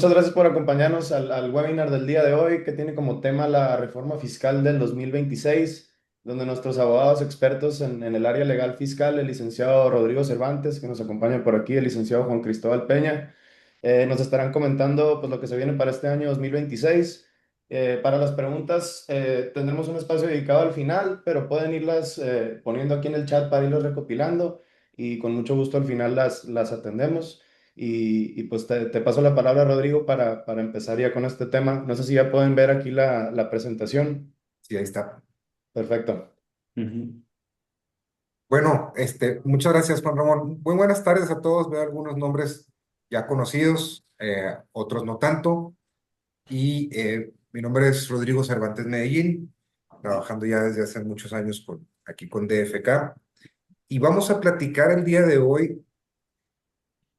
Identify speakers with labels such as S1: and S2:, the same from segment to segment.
S1: Muchas gracias por acompañarnos al webinar del día de hoy, que tiene como tema la reforma fiscal del 2026, donde nuestros abogados expertos en el área legal fiscal, el licenciado Rodrigo Cervantes, que nos acompaña por aquí, el licenciado Juan Cristóbal Peña, nos estarán comentando pues, lo que se viene para este año 2026. Para las preguntas tendremos un espacio dedicado al final, pero pueden irlas poniendo aquí en el chat para irlos recopilando y con mucho gusto al final las atendemos. Pues te paso la palabra, Rodrigo, para empezar ya con este tema. No sé si ya pueden ver aquí la presentación.
S2: Sí, ahí está.
S1: Perfecto.
S2: Ujú. Bueno, muchas gracias, Juan Ramón. Muy buenas tardes a todos. Veo algunos nombres ya conocidos, otros no tanto. Mi nombre es Rodrigo Cervantes Medellín, trabajando ya desde hace muchos años aquí con DFK. Y vamos a platicar el día de hoy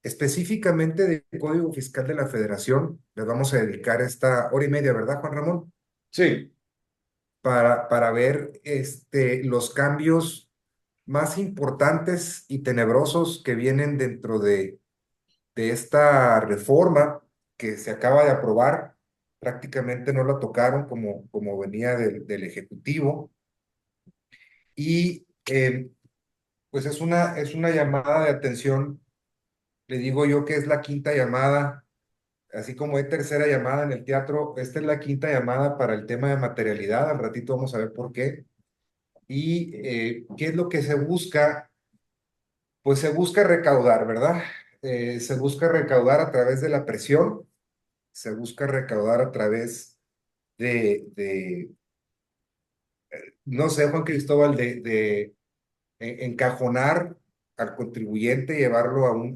S2: específicamente del Código Fiscal de la Federación. Les vamos a dedicar esta hora y media, ¿verdad, Juan Ramón?
S1: Sí,
S2: Para ver los cambios más importantes y tenebrosos que vienen dentro de esta reforma que se acaba de aprobar. Prácticamente no la tocaron como venía del Ejecutivo. Y pues es una llamada de atención, le digo yo que es la quinta llamada, así como hay tercera llamada en el teatro, esta es la quinta llamada para el tema de materialidad. Al ratito vamos a ver por qué. ¿Y qué es lo que se busca? Pues se busca recaudar, ¿verdad? Se busca recaudar a través de la presión, se busca recaudar a través de no sé, Juan Cristóbal, de encajonar al contribuyente, llevarlo a un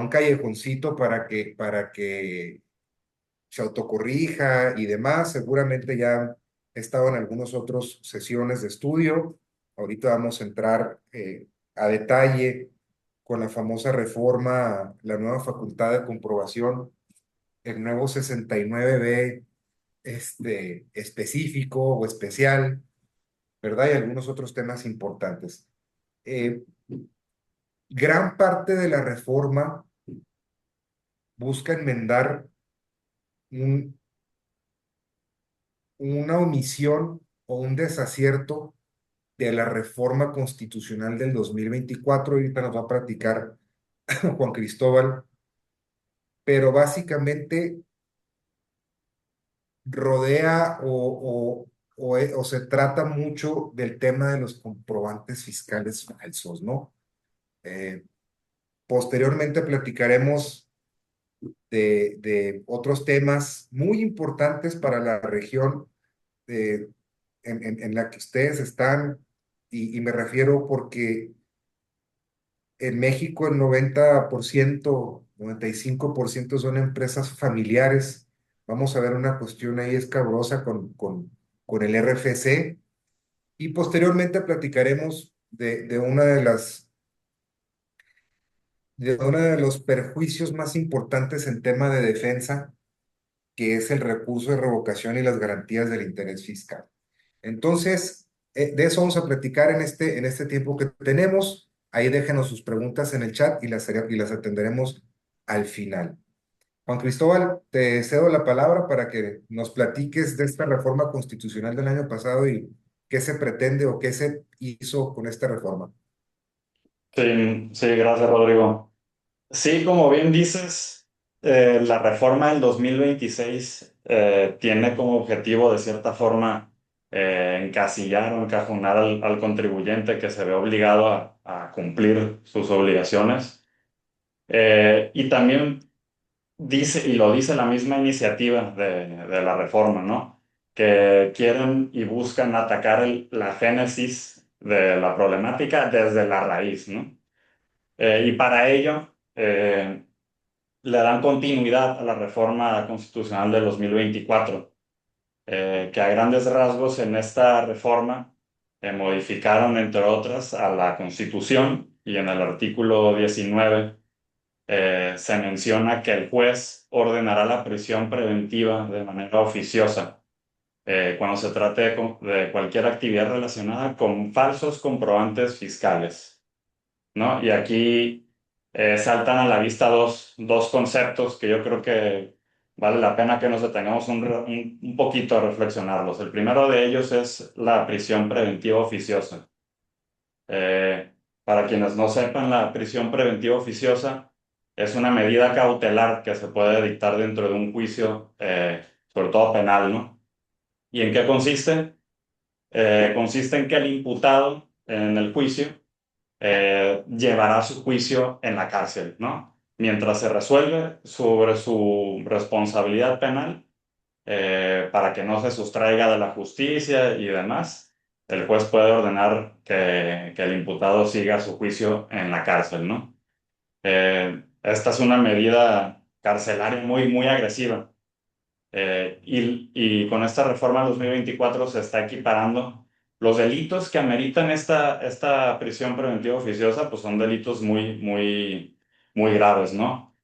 S2: callejoncito para que se autocorrija y demás. Seguramente ya he estado en algunas otras sesiones de estudio. Ahorita vamos a entrar a detalle con la famosa reforma, la nueva facultad de comprobación, el nuevo 69B específico o especial, ¿verdad? Y algunos otros temas importantes. Eh, Gran parte de la reforma busca enmendar un, una omisión o un desacierto de la reforma constitucional del 2024. Ahorita nos va a platicar Juan Cristóbal, pero básicamente rodea o se trata mucho del tema de los comprobantes fiscales falsos, ¿no? Eh, Posteriormente platicaremos de otros temas muy importantes para la región eh, en la que ustedes están, y me refiero porque en México el 90%, 95% son empresas familiares. Vamos a ver una cuestión ahí escabrosa con el RFC, y posteriormente platicaremos de uno de los perjuicios más importantes en tema de defensa, que es el recurso de revocación y las garantías del interés fiscal. Entonces, de eso vamos a platicar en este tiempo que tenemos. Ahí déjenos sus preguntas en el chat y las atenderemos al final. Juan Cristóbal, te cedo la palabra para que nos platiques de esta reforma constitucional del año pasado y qué se pretende o qué se hizo con esta reforma.
S1: sí, sí, gracias, Rodrigo. Sí, como bien dices, la reforma del 2026 tiene como objetivo, de cierta forma, encasillar o encajonar al contribuyente que se ve obligado a cumplir sus obligaciones. Y también dice, y lo dice la misma iniciativa de la reforma, ¿no? Que quieren y buscan atacar la génesis de la problemática desde la raíz, ¿no? Y para ello le dan continuidad a la reforma constitucional de 2024, que a grandes rasgos en esta reforma modificaron, entre otras, a la Constitución, y en el artículo 19 se menciona que el juez ordenará la prisión preventiva de manera oficiosa cuando se trate de cualquier actividad relacionada con falsos comprobantes fiscales, ¿no? Y aquí saltan a la vista dos conceptos que yo creo que vale la pena que nos detengamos un poquito a reflexionarlos. El primero de ellos es la prisión preventiva oficiosa. Eh, para quienes no sepan, la prisión preventiva oficiosa es una medida cautelar que se puede dictar dentro de un juicio, sobre todo penal, ¿no? ¿Y en qué consiste? Consiste en que el imputado en el juicio llevará su juicio en la cárcel, ¿no? Mientras se resuelve sobre su responsabilidad penal, para que no se sustraiga de la justicia y demás, el juez puede ordenar que el imputado siga su juicio en la cárcel, ¿no? Esta es una medida carcelaria muy agresiva. Y con esta reforma del 2024 se está equiparando los delitos que ameritan esta prisión preventiva oficiosa, pues son delitos muy graves, ¿no?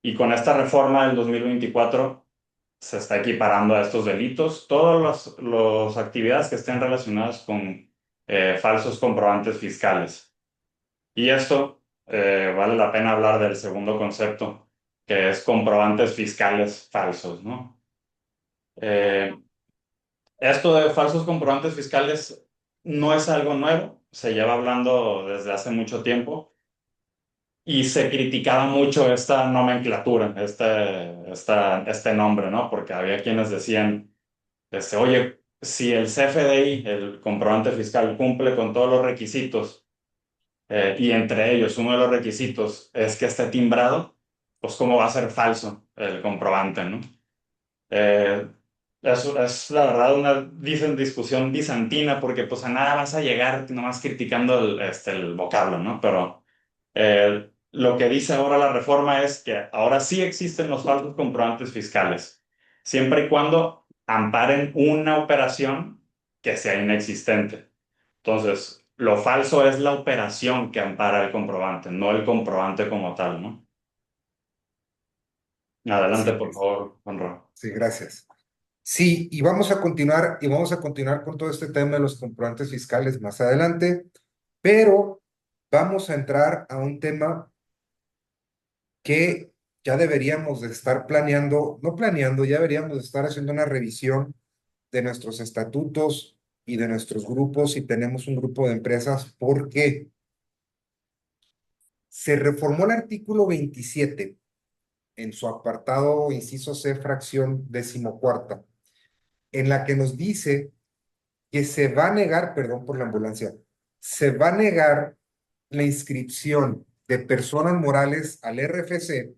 S1: Y con esta reforma del 2024 se está equiparando a estos delitos todas las actividades que estén relacionadas con falsos comprobantes fiscales. Y esto, vale la pena hablar del segundo concepto, que es comprobantes fiscales falsos, ¿no? Eh, Esto de falsos comprobantes fiscales no es algo nuevo, se lleva hablando desde hace mucho tiempo y se criticaba mucho esta nomenclatura, este nombre, ¿no? Porque había quienes decían, oye, si el CFDI, el comprobante fiscal, cumple con todos los requisitos, y entre ellos uno de los requisitos es que esté timbrado, pues ¿cómo va a ser falso el comprobante, ¿no? Eh, es la verdad una discusión bizantina porque pues a nada vas a llegar nomás criticando el vocablo, ¿no? Pero lo que dice ahora la reforma es que ahora sí existen los falsos comprobantes fiscales, siempre y cuando amparen una operación que sea inexistente. Entonces, lo falso es la operación que ampara el comprobante, no el comprobante como tal, ¿no? Adelante,
S2: Así
S1: por
S2: es.
S1: favor, Juanro.
S2: Sí, gracias. Sí, y vamos a continuar con todo este tema de los comprobantes fiscales más adelante, pero vamos a entrar a un tema que ya deberíamos de estar planeando, no planeando, ya deberíamos de estar haciendo una revisión de nuestros estatutos y de nuestros grupos si tenemos un grupo de empresas, porque se reformó el artículo 27 en su apartado inciso C, fracción decimocuarta, en la que nos dice que se va a negar, perdón por la ambulancia, se va a negar la inscripción de personas morales al RFC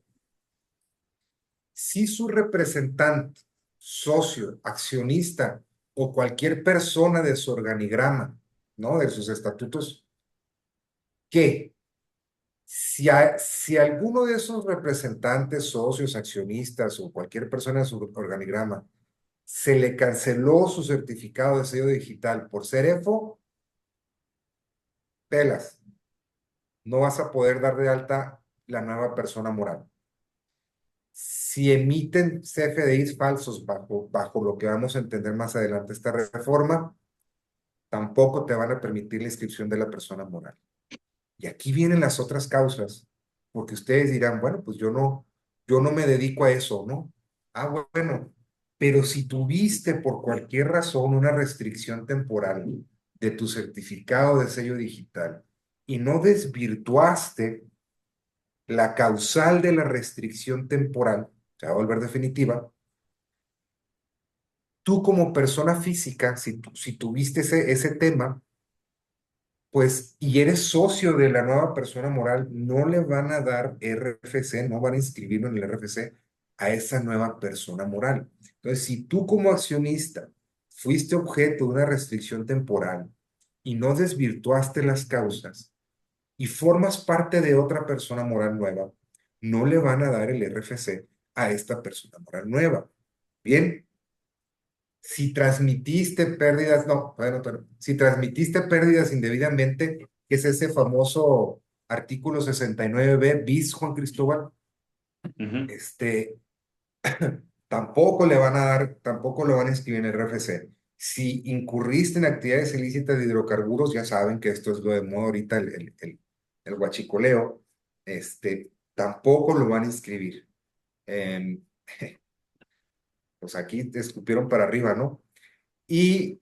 S2: si su representante, socio, accionista o cualquier persona de su organigrama, ¿no? De sus estatutos, que si alguno de esos representantes, socios, accionistas o cualquier persona de su organigrama se le canceló su certificado de sello digital por ser EFO, pelas, no vas a poder dar de alta la nueva persona moral. Si emiten CFDIs falsos bajo lo que vamos a entender más adelante esta reforma, tampoco te van a permitir la inscripción de la persona moral. Y aquí vienen las otras causas, porque ustedes dirán, bueno, pues yo no me dedico a eso, ¿no? Ah, bueno, pero si tuviste por cualquier razón una restricción temporal de tu certificado de sello digital y no desvirtuaste la causal de la restricción temporal, se va a volver definitiva, tú como persona física, si tuviste ese tema, pues, y eres socio de la nueva persona moral, no le van a dar RFC, no van a inscribirlo en el RFC a esa nueva persona moral. Entonces, si tú como accionista fuiste objeto de una restricción temporal y no desvirtuaste las causas y formas parte de otra persona moral nueva, no le van a dar el RFC a esta persona moral nueva. Bien, si transmitiste pérdidas, no, bueno, pero si transmitiste pérdidas indebidamente, que es ese famoso artículo 69b bis, Juan Cristóbal,
S1: Ujú.
S2: este, tampoco lo van a inscribir en el RFC. Si incurriste en actividades ilícitas de hidrocarburos, ya saben que esto es lo de moda ahorita, el huachicoleo. tampoco lo van a inscribir. Em, pues aquí te escupieron para arriba, ¿no? Y,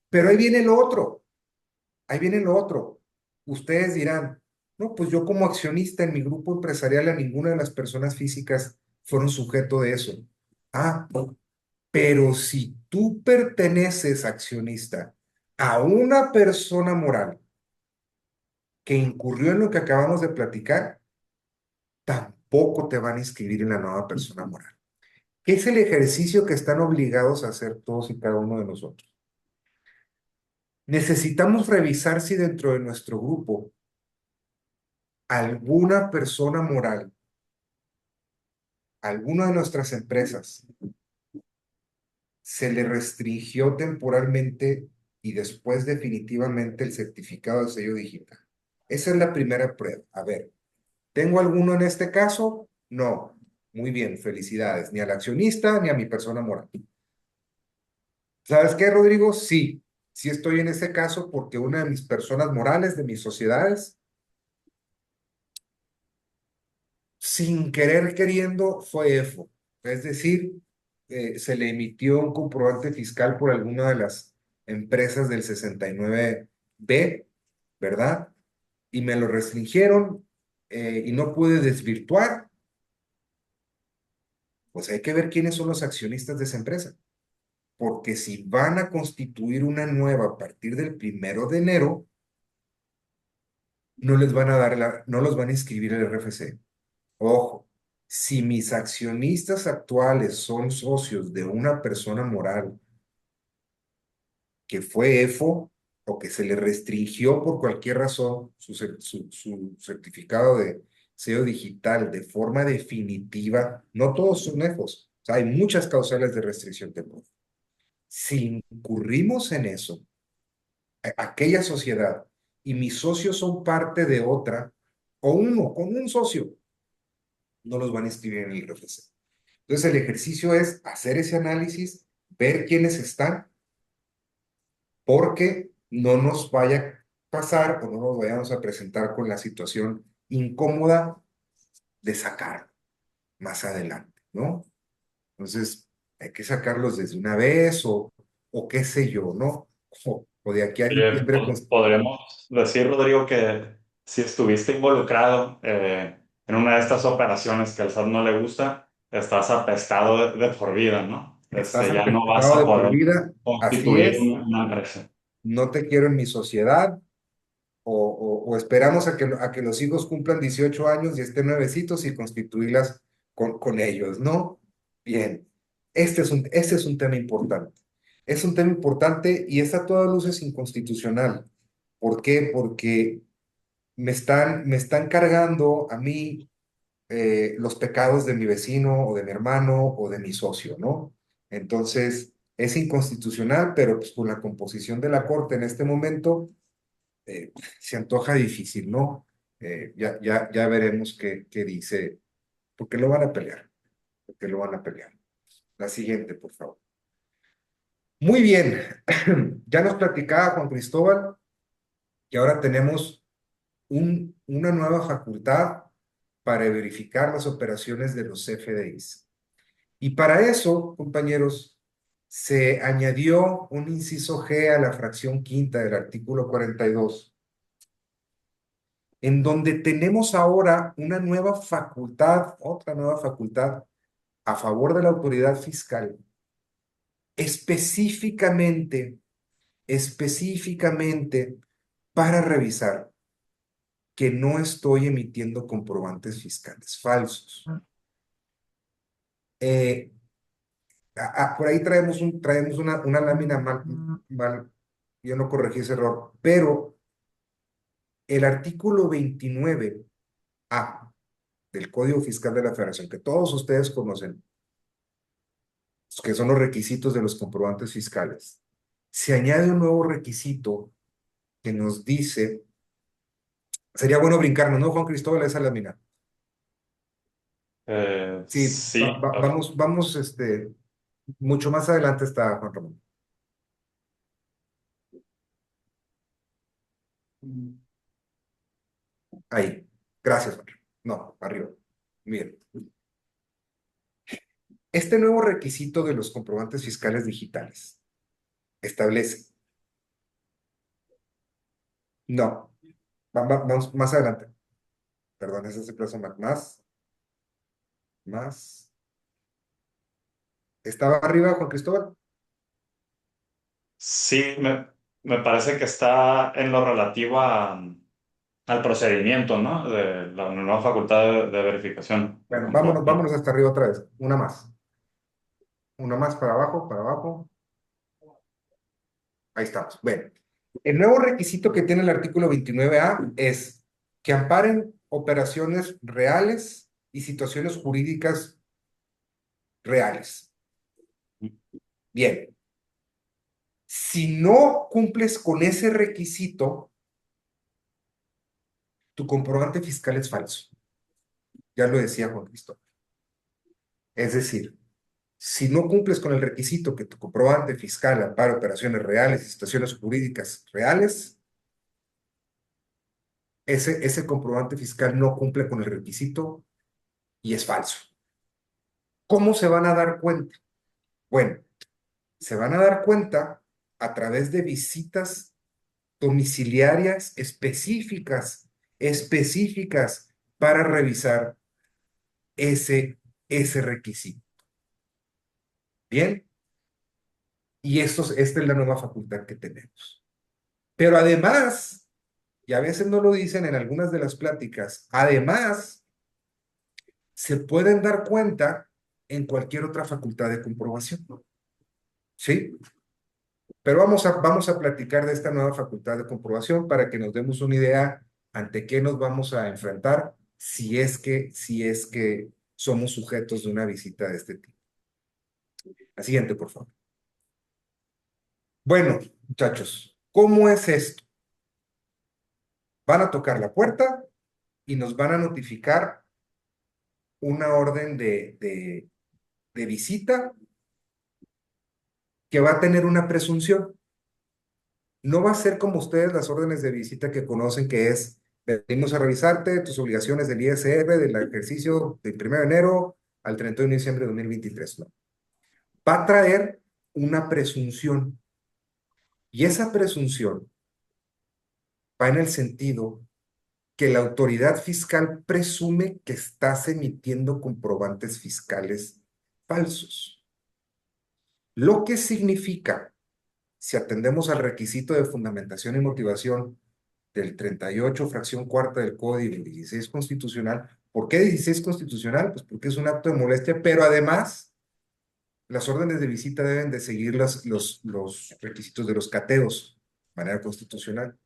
S2: pero ahí viene lo otro. Ustedes dirán, no, pues yo como accionista en mi grupo empresarial a ninguna de las personas físicas fueron sujeto de eso. Ah, pero si tú perteneces accionista a una persona moral que incurrió en lo que acabamos de platicar, tampoco te van a inscribir en la nueva persona moral. ¿Qué es el ejercicio que están obligados a hacer todos y cada uno de nosotros? Necesitamos revisar si dentro de nuestro grupo alguna persona moral, alguna de nuestras empresas, se le restringió temporalmente y después definitivamente el certificado de sello digital. Esa es la primera prueba. A ver, ¿tengo alguno en este caso? No. Muy bien, felicidades. Ni al accionista ni a mi persona moral. ¿Sabes qué, Rodrigo? Sí, sí estoy en ese caso porque una de mis personas morales, de mis sociedades, sin querer queriendo, fue EFO. Es decir, se le emitió un comprobante fiscal por alguna de las empresas del 69B, ¿verdad? Y me lo restringieron y no pude desvirtuar. Pues hay que ver quiénes son los accionistas de esa empresa. Porque si van a constituir una nueva a partir del 1 de enero, no les van a dar no los van a inscribir el RFC. Ojo, si mis accionistas actuales son socios de una persona moral que fue EFO o que se le restringió por cualquier razón su certificado de sello digital de forma definitiva, no todos son EFOs, o sea, hay muchas causales de restricción temporal. Si incurrimos en eso, aquella sociedad y mis socios son parte de otra, o uno con un socio, no los van a inscribir en el RFC. Entonces, el ejercicio es hacer ese análisis, ver quiénes están, porque no nos vaya a pasar o no nos vayamos a presentar con la situación incómoda de sacar más adelante, ¿no? Entonces, hay que sacarlos desde una vez o qué sé yo, ¿no? O de aquí a diciembre, pues
S1: Podremos decir, Rodrigo, que si estuviste involucrado en una de estas operaciones que al SAT no le gusta, estás apestado de por vida, ¿no?
S2: estás
S1: Ya no vas
S2: apestado
S1: a
S2: de por
S1: poder
S2: vida, así
S1: constituir
S2: es,
S1: una empresa.
S2: no te quiero en mi sociedad, o esperamos a que los hijos cumplan 18 años y estén nuevecitos y constituirlas con ellos, ¿no? Bien, este es un tema importante. Es un tema importante y está a todas luces inconstitucional. ¿Por qué? Porque me están cargando a mí los pecados de mi vecino o de mi hermano o de mi socio, ¿no? Entonces, es inconstitucional, pero pues por la composición de la Corte en este momento se antoja difícil, ¿no? Ya veremos qué dice, porque lo van a pelear, porque lo van a pelear. La siguiente, por favor. Muy bien, ya nos platicaba Juan Cristóbal que ahora tenemos una nueva facultad para verificar las operaciones de los CFDIs. Y para eso, compañeros, se añadió un inciso G a la fracción quinta del artículo 42 en donde tenemos ahora una nueva facultad, otra nueva facultad a favor de la autoridad fiscal, específicamente, específicamente para revisar que no estoy emitiendo comprobantes fiscales falsos. Eh, por ahí traemos una lámina mal, yo no corregí ese error, pero el artículo 29A del Código Fiscal de la Federación, que todos ustedes conocen, que son los requisitos de los comprobantes fiscales, se añade un nuevo requisito que nos dice, sería bueno brincarnos, ¿no, Juan Cristóbal? Esa lámina. Sí,
S1: Sí,
S2: vamos, mucho más adelante está Juan Ramón. Ahí. Gracias, Juan. No, arriba. Bien. Este nuevo requisito de los comprobantes fiscales digitales establece, no, vamos más adelante, perdón, ese es el plazo más. ¿Estaba arriba, Juan Cristóbal?
S1: Sí, me parece que está en lo relativo al procedimiento, ¿no? De la nueva facultad de verificación de
S2: Bueno, vámonos,
S1: comprobación.
S2: vámonos hasta arriba otra vez. Una más para abajo, para abajo. Ahí estamos. Bueno, el nuevo requisito que tiene el artículo 29A es que amparen operaciones reales y situaciones jurídicas reales. Bien, si no cumples con ese requisito, tu comprobante fiscal es falso. Ya lo decía Juan Cristóbal. Es decir, si no cumples con el requisito que tu comprobante fiscal ampare operaciones reales y situaciones jurídicas reales, ese comprobante fiscal no cumple con el requisito y es falso. ¿Cómo se van a dar cuenta? Bueno, se van a dar cuenta a través de visitas domiciliarias específicas para revisar ese requisito. Bien, y esta es la nueva facultad que tenemos. Pero además, y a veces no lo dicen en algunas de las pláticas, además, se pueden dar cuenta en cualquier otra facultad de comprobación. ¿Sí? Pero vamos a platicar de esta nueva facultad de comprobación para que nos demos una idea ante qué nos vamos a enfrentar si es que somos sujetos de una visita de este tipo. La siguiente, por favor. Bueno, muchachos, ¿cómo es esto? Van a tocar la puerta y nos van a notificar una orden de visita que va a tener una presunción. No va a ser como ustedes las órdenes de visita que conocen, que es, venimos a revisarte tus obligaciones del ISR del ejercicio del 1 de enero al 31 de diciembre de 2023. No. Va a traer una presunción. Y esa presunción va en el sentido que la autoridad fiscal presume que estás emitiendo comprobantes fiscales falsos. Lo que significa, si atendemos al requisito de fundamentación y motivación del 38 fracción cuarta del Código 16 constitucional. ¿Por qué 16 constitucional? Pues porque es un acto de molestia, pero además las órdenes de visita deben de seguir los requisitos de los cateos de manera constitucional.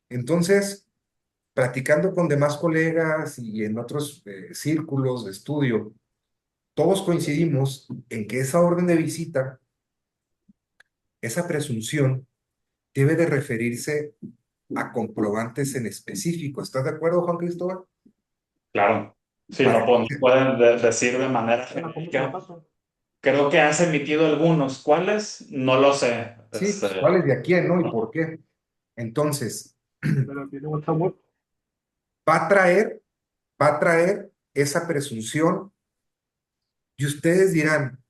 S2: Entonces, platicando con demás colegas y en otros círculos de estudio, todos coincidimos en que esa orden de visita, esa presunción, debe de referirse a comprobantes en específico. ¿Estás de acuerdo, Juan Cristóbal?
S1: Claro. Sí,
S2: Para
S1: no,
S2: que
S1: no pueden decir de manera genérica. Creo que has emitido algunos. ¿Cuáles? No lo sé.
S2: sí, pues, ¿cuál es de a quién, no? ¿Y por qué? Entonces, va a traer, va a traer esa presunción y ustedes dirán,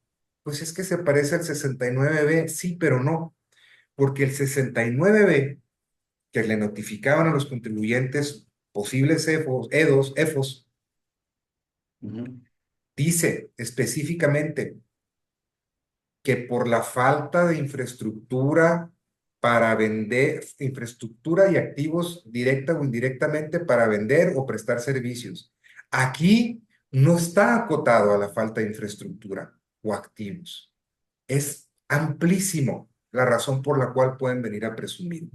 S2: pues es que se parece al 69B, sí, pero no, porque el 69B que le notificaban a los contribuyentes posibles EFOS,
S1: Ujú.
S2: dice específicamente que por la falta de infraestructura para vender, infraestructura y activos directa o indirectamente para vender o prestar servicios. Aquí no está acotado a la falta de infraestructura o activos. Es amplísimo la razón por la cual pueden venir a presumir.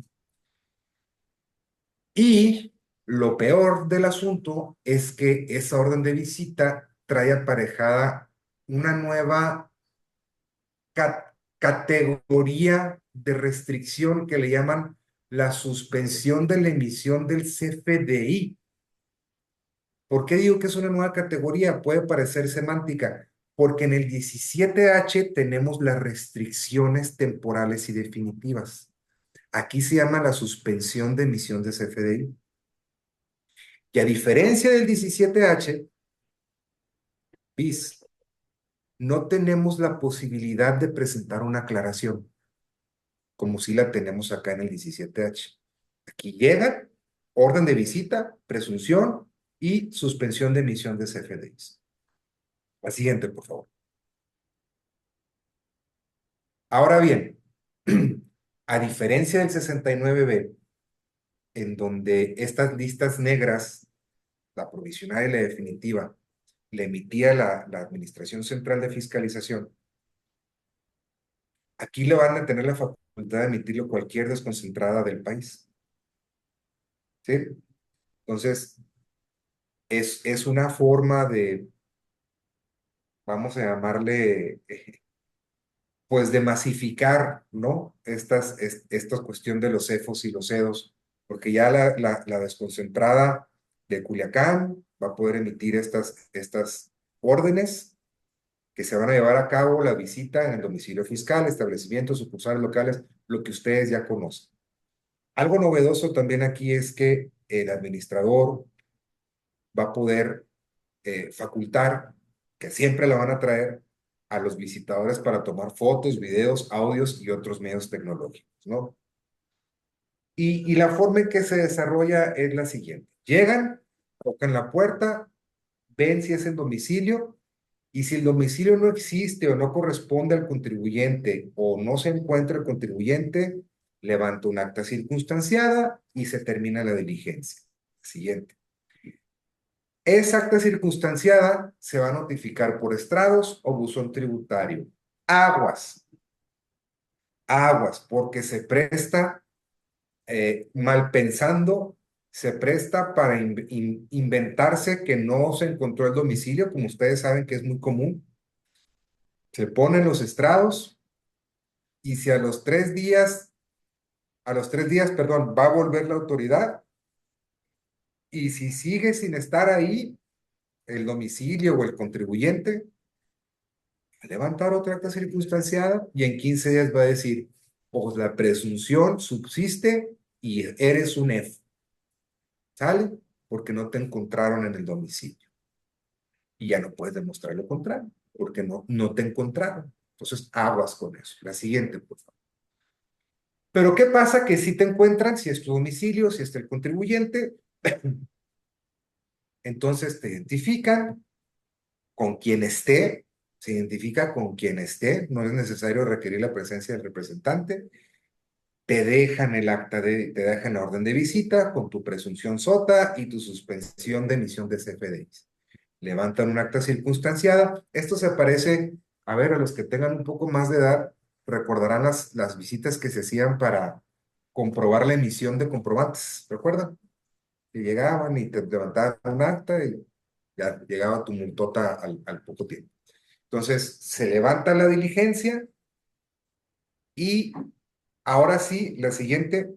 S2: Y lo peor del asunto es que esa orden de visita trae aparejada una nueva categoría de restricción que le llaman la suspensión de la emisión del CFDI. ¿Por qué digo que es una nueva categoría? Puede parecer semántica, porque en el 17H tenemos las restricciones temporales y definitivas. Aquí se llama la suspensión de emisión de CFDI. Y a diferencia del 17H, bis, no tenemos la posibilidad de presentar una aclaración, como si la tenemos acá en el 17H. Aquí llegan, orden de visita, presunción y suspensión de emisión de CFDIs. La siguiente, por favor. Ahora bien, a diferencia del 69B, en donde estas listas negras, la provisional y la definitiva, le emitía la Administración Central de Fiscalización, aquí le van a tener la facultad de emitirlo cualquier desconcentrada del país. ¿Sí? Entonces, es una forma de, vamos a llamarle, pues de masificar, ¿no? Esta cuestión de los CEFOS y los CEDOS, porque ya la desconcentrada de Culiacán va a poder emitir estas órdenes que se van a llevar a cabo la visita en el domicilio fiscal, establecimientos, sucursales locales, lo que ustedes ya conocen. Algo novedoso también aquí es que el administrador va a poder facultar, que siempre la van a traer a los visitadores para tomar fotos, videos, audios y otros medios tecnológicos, ¿no? Y la forma en que se desarrolla es la siguiente. Llegan, tocan la puerta, ven si es el domicilio y si el domicilio no existe o no corresponde al contribuyente o no se encuentra el contribuyente, levanta un acta circunstanciada y se termina la diligencia. Siguiente. Esa acta circunstanciada se va a notificar por estrados o buzón tributario. Aguas, aguas, porque se presta, mal pensando, se presta para inventarse que no se encontró el domicilio, como ustedes saben que es muy común. Se ponen los estrados y si a los 3 días, perdón, va a volver la autoridad y si sigue sin estar ahí el domicilio o el contribuyente, levantar otra acta circunstanciada y en 15 días va a decir, pues la presunción subsiste y eres un F. ¿Sale? Porque no te encontraron en el domicilio. Y ya no puedes demostrar lo contrario, porque no te encontraron. Entonces, aguas con eso. La siguiente, por favor. Pero ¿qué pasa? Que si te encuentran, si es tu domicilio, si está el contribuyente, entonces te identifican con quien esté, se identifica con quien esté, no es necesario requerir la presencia del representante, te dejan la orden de visita con tu presunción SOTA y tu suspensión de emisión de CFDIs. Levantan un acta circunstanciada. Esto se parece, a ver, a los que tengan un poco más de edad, recordarán las visitas que se hacían para comprobar la emisión de comprobantes, ¿recuerdan? Que llegaban y te levantaban un acta y ya llegaba tu multota al poco tiempo. Entonces, se levanta la diligencia y ahora sí, la siguiente,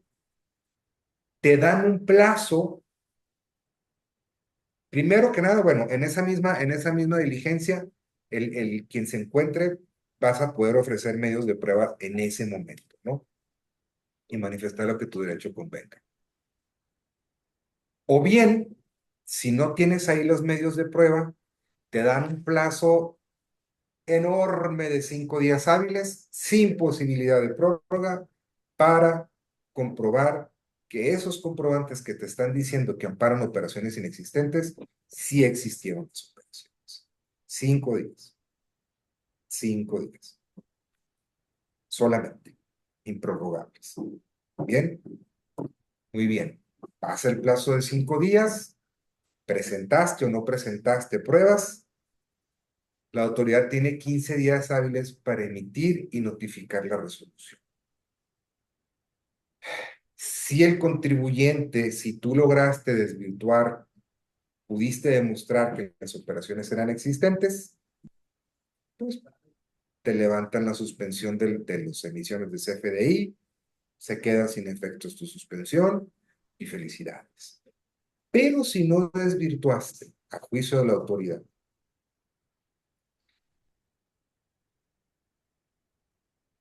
S2: te dan un plazo. Primero que nada, bueno, en esa misma diligencia, quien se encuentre, vas a poder ofrecer medios de prueba en ese momento, ¿no? Y manifestar lo que tu derecho convenga. O bien, si no tienes ahí los medios de prueba, te dan un plazo enorme de 5 días hábiles, sin posibilidad de prórroga, para comprobar que esos comprobantes que te están diciendo que amparan operaciones inexistentes, sí existieron las operaciones. 5 días. 5 días. Solamente. Improrrogables. Bien, muy bien. Pasa el plazo de 5 días. ¿Presentaste o no presentaste pruebas? La autoridad tiene 15 días hábiles para emitir y notificar la resolución. Si el contribuyente, si tú lograste desvirtuar, pudiste demostrar que las operaciones eran existentes, pues te levantan la suspensión de las emisiones de CFDI, se queda sin efectos tu suspensión y felicidades. Pero si no desvirtuaste a juicio de la autoridad,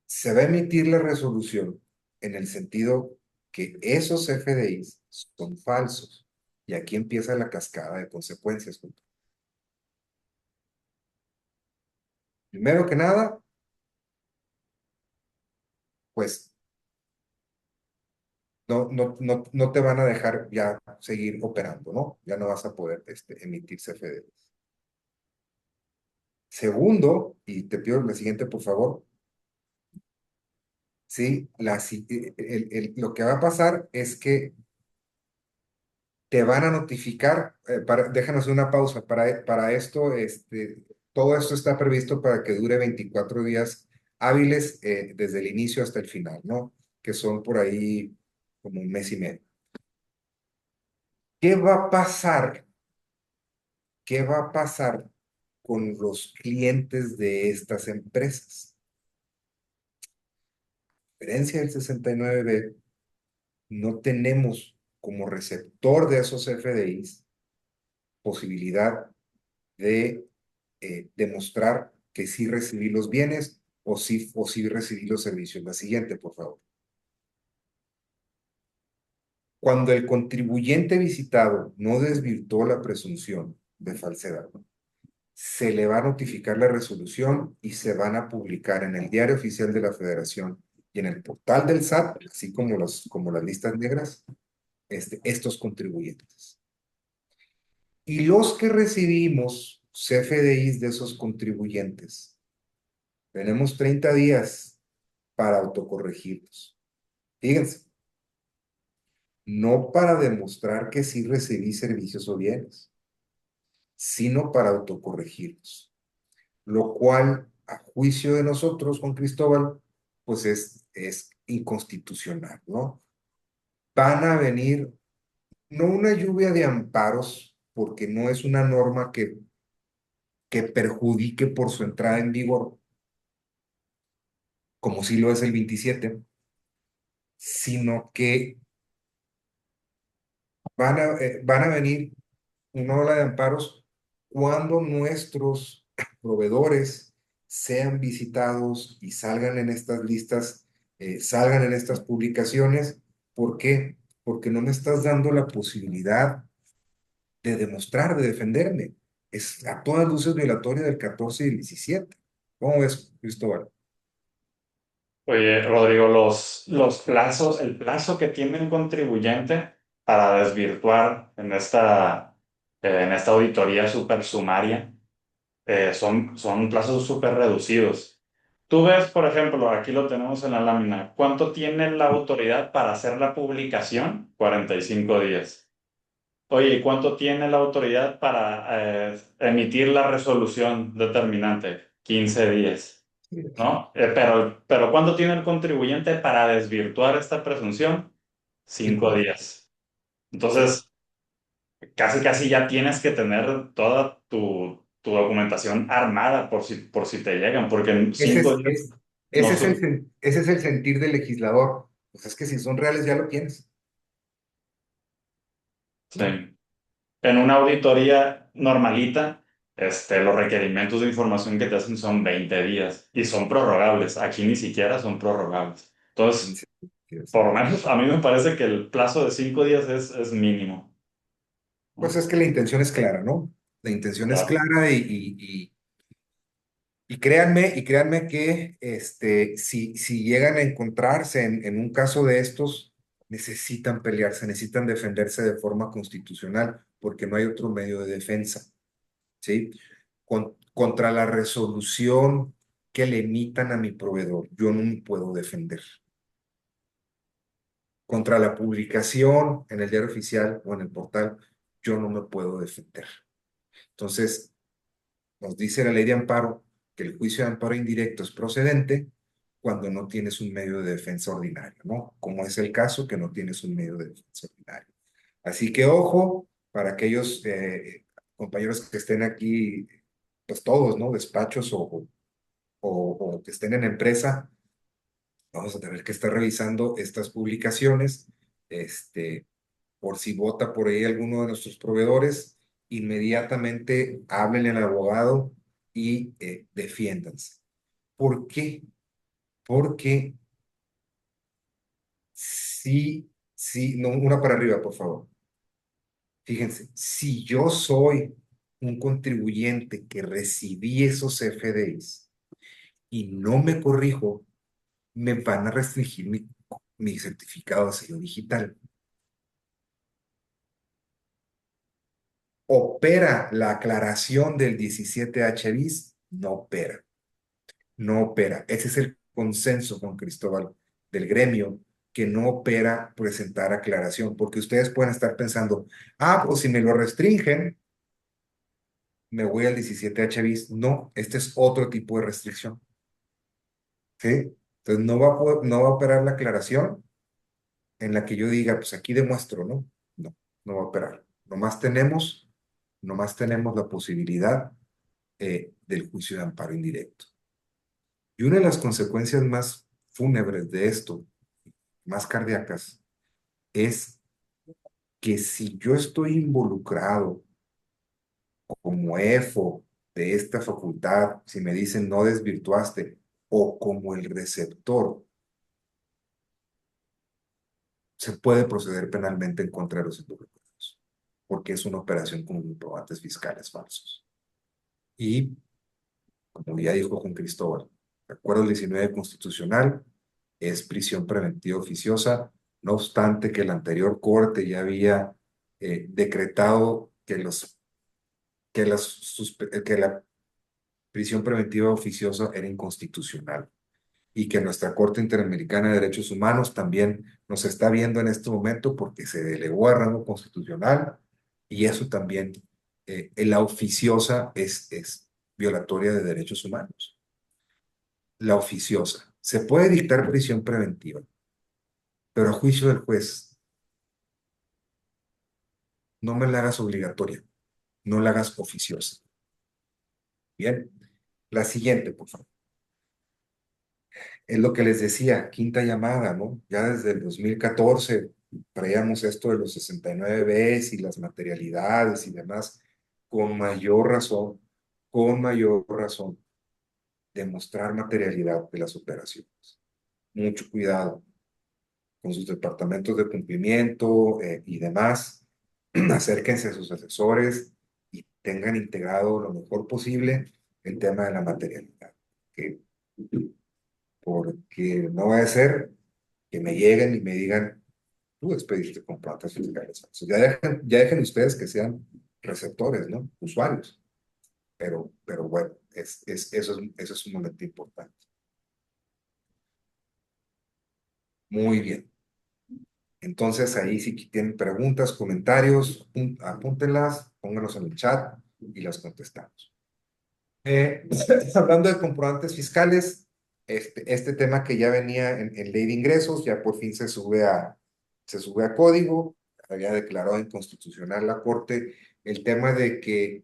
S2: se va a emitir la resolución en el sentido que esos CFDIs son falsos. Y aquí empieza la cascada de consecuencias. Primero que nada, pues no te van a dejar ya seguir operando, ¿no? Ya no vas a poder emitir CFDs. Segundo, y te pido la siguiente, por favor, sí, lo que va a pasar es que te van a notificar, déjanos hacer una pausa, para esto, todo esto está previsto para que dure 24 días hábiles desde el inicio hasta el final, ¿no? Que son por ahí como un mes y medio. ¿Qué va a pasar? ¿Qué va a pasar con los clientes de estas empresas? A diferencia del 69B, no tenemos como receptor de esos FDIs posibilidad de demostrar que sí recibí los bienes o sí recibí los servicios. La siguiente, por favor. Cuando el contribuyente visitado no desvirtuó la presunción de falsedad, se le va a notificar la resolución y se van a publicar en el Diario Oficial de la Federación y en el portal del SAT, así como las listas negras, estos contribuyentes. Y los que recibimos CFDIs de esos contribuyentes, tenemos 30 días para autocorregirlos. Fíjense, no para demostrar que sí recibí servicios o bienes, sino para autocorregirlos, lo cual, a juicio de nosotros con Cristóbal, pues es inconstitucional, ¿no? Van a venir, no una lluvia de amparos, porque no es una norma que perjudique por su entrada en vigor, como sí lo es el 27, sino que van a venir una ola de amparos cuando nuestros proveedores sean visitados y salgan en estas listas, salgan en estas publicaciones. ¿Por qué? Porque no me estás dando la posibilidad de demostrar, de defenderme. Es a todas luces violatoria del 14 y el 17. ¿Cómo ves, Cristóbal?
S1: Oye, Rodrigo, los plazos, el plazo que tiene el contribuyente para desvirtuar en esta auditoría súper sumaria, son plazos súper reducidos. Tú ves, por ejemplo, aquí lo tenemos en la lámina, ¿cuánto tiene la autoridad para hacer la publicación? 45 días. Oye, ¿y cuánto tiene la autoridad para emitir la resolución determinante? 15 días. ¿No? Pero ¿cuánto tiene el contribuyente para desvirtuar esta presunción?
S2: 5 días.
S1: 5 días.
S2: Sí.
S1: Entonces, casi ya tienes que tener toda tu documentación armada por si te llegan, porque en
S2: Ese
S1: 5 días no su-
S2: ese es el sentir del legislador. Pues es que si son reales ya lo tienes,
S1: sí.
S2: ¿no?
S1: En una auditoría normalita, los requerimientos de información que te hacen son 20 días y son prorrogables. Aquí ni siquiera son prorrogables. Entonces,
S2: 15 días.
S1: por lo menos a mí me parece que el plazo de 5 días es mínimo.
S2: Pues
S1: ¿No?
S2: es que la intención es clara, ¿no? La intención es
S1: Claro.
S2: clara y créanme que si llegan a encontrarse en un caso de estos, necesitan pelearse, necesitan defenderse de forma constitucional, porque no hay otro medio de defensa, ¿sí? Contra la resolución que le emitan a mi proveedor, yo no me puedo defender. Contra la publicación en el diario oficial o en el portal, yo no me puedo defender. Entonces, nos dice la ley de amparo que el juicio de amparo indirecto es procedente cuando no tienes un medio de defensa ordinario, ¿no? Como es el caso que no tienes un medio de defensa ordinario. Así que ojo para aquellos compañeros que estén aquí, pues todos, ¿no? Despachos o que estén en empresa, vamos a tener que estar revisando estas publicaciones, por si vota por ahí alguno de nuestros proveedores, inmediatamente háblenle al abogado y defiéndanse. ¿Por qué? Porque sí, sí, no, una para arriba, por favor. Fíjense, si yo soy un contribuyente que recibí esos FDIs y no me corrijo, me van a restringir mi certificado de sello digital. ¿Opera la aclaración del 17H bis? No opera, no opera. Ese es el consenso con Cristóbal del gremio, que no opera presentar aclaración, porque ustedes pueden estar pensando, pues si me lo restringen, me voy al 17H bis. No, este es otro tipo de restricción, ¿sí? Entonces no va a operar la aclaración en la que yo diga, pues aquí demuestro, ¿no? No, no va a operar. Nomás tenemos la posibilidad del juicio de amparo indirecto. Y una de las consecuencias más fúnebres de esto, más cardíacas, es que si yo estoy involucrado como EFO de esta facultad, si me dicen no desvirtuaste, o como el receptor, se puede proceder penalmente en contra de los involucrados, porque es una operación con comprobantes fiscales falsos. Y, como ya dijo Juan Cristóbal, de acuerdo al 19 constitucional, es prisión preventiva oficiosa, no obstante que la anterior corte ya había decretado que la prisión preventiva oficiosa era inconstitucional y que nuestra Corte Interamericana de Derechos Humanos también nos está viendo en este momento porque se delegó a rango constitucional y eso también, la oficiosa es violatoria de derechos humanos. La oficiosa. Se puede dictar prisión preventiva, pero a juicio del juez, no me la hagas obligatoria, no la hagas oficiosa. Bien, la siguiente, por favor. Es lo que les decía, quinta llamada, ¿no? Ya desde el 2014 traíamos esto de los 69 Bs y las materialidades y demás, con con mayor razón, demostrar materialidad de las operaciones. Mucho cuidado con sus departamentos de cumplimiento y demás. Acérquense a sus asesores y tengan integrado lo mejor posible el tema de la materialidad. Que Porque no va a ser que me lleguen y me digan, tú expediste con plantas fiscales falsas. Ya dejen ustedes que sean receptores, ¿no? Usuarios. Pero bueno, eso es un momento importante. Muy bien. Entonces ahí si tienen preguntas, comentarios, apúntenlas, pónganlos en el chat y las contestamos. Eh, Hablando de comprobantes fiscales, este tema que ya venía en ley de ingresos, ya por fin se sube a código, había declarado inconstitucional la Corte el tema de que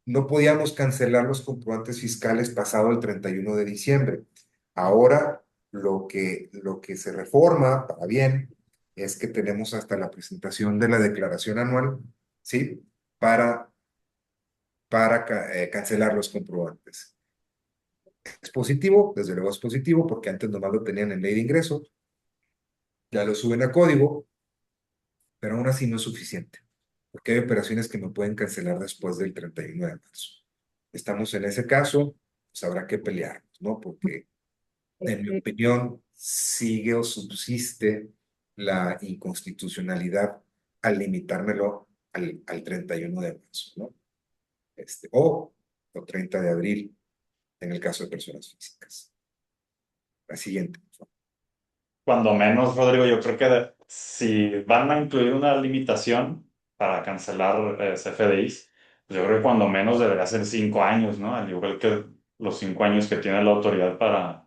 S2: no podíamos cancelar los comprobantes fiscales pasado el 31 de diciembre. Ahora lo que se reforma para bien es que tenemos hasta la presentación de la declaración anual, ¿sí? Para, cancelar los comprobantes. Es positivo, desde luego es positivo, porque antes nomás lo tenían en ley de ingresos, ya lo suben a código, pero aún así no es suficiente, porque hay operaciones que me pueden cancelar después del 31 de marzo. Estamos en ese caso, pues habrá que pelearnos, ¿no? Porque, en mi opinión, sigue o subsiste la inconstitucionalidad al limitármelo al 31 de marzo, ¿no? O 30 de abril en el caso de personas físicas. La siguiente, por favor.
S1: Cuando menos, Rodrigo, yo creo que si van a incluir una limitación para cancelar CFDIs, pues yo creo que cuando menos debería ser 5 años, ¿no? Al igual que los 5 años que tiene la autoridad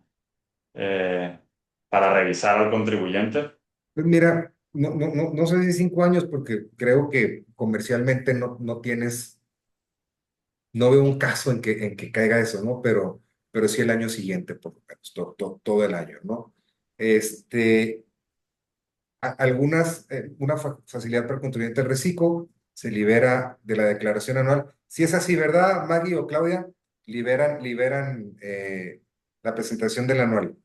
S1: eh, para revisar al contribuyente.
S2: Pues mira, no sé si 5 años, porque creo que comercialmente no veo un caso en que caiga eso, ¿no? Pero sí el año siguiente, por lo menos, todo el año, ¿no? Este, una facilidad para el contribuyente del reciclo se libera de la declaración anual. Si es así, ¿verdad, Maggie o Claudia? Liberan la presentación del anual.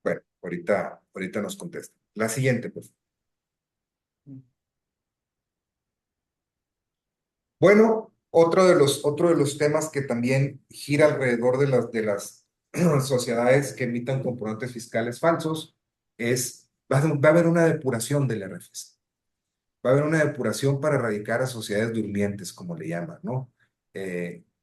S2: Bueno. Ahorita nos contesta. La siguiente, pues. Bueno, otro de los temas que también gira alrededor de las sociedades que emitan comprobantes fiscales falsos va a haber una depuración del RFC. Va a haber una depuración para erradicar a sociedades durmientes, como le llaman, ¿no?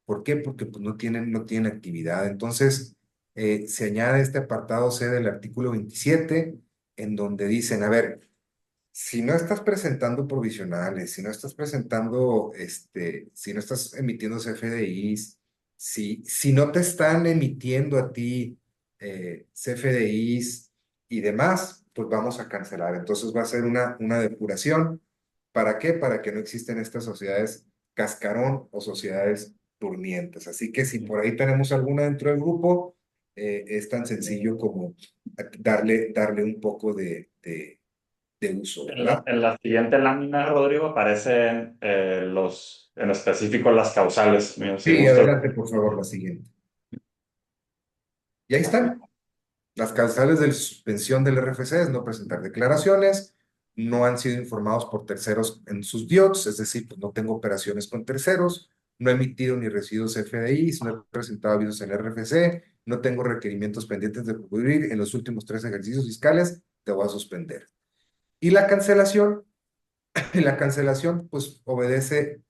S2: ¿Por qué? Porque pues, no tienen actividad. Entonces, se añade este apartado C del artículo 27, en donde dicen, a ver, si no estás presentando provisionales, si no estás emitiendo CFDIs, si no te están emitiendo a ti CFDIs y demás, pues vamos a cancelar. Entonces va a ser una depuración. ¿Para qué? Para que no existen estas sociedades cascarón o sociedades durmientes. Así que si por ahí tenemos alguna dentro del grupo, es tan sencillo como darle un poco de uso, ¿verdad?
S1: En la siguiente lámina, Rodrigo, aparecen en específico las causales. Mira, si
S2: Sí,
S1: gustas.
S2: adelante, por favor, la siguiente. Y ahí están. Las causales de suspensión del RFC es no presentar declaraciones, no han sido informados por terceros en sus DIOTS, es decir, pues no tengo operaciones con terceros, no he emitido ni residuos FDIs, no he presentado avisos en RFC, no tengo requerimientos pendientes de cubrir en los últimos 3 ejercicios fiscales, te voy a suspender. Y la cancelación y la cancelación, pues, obedece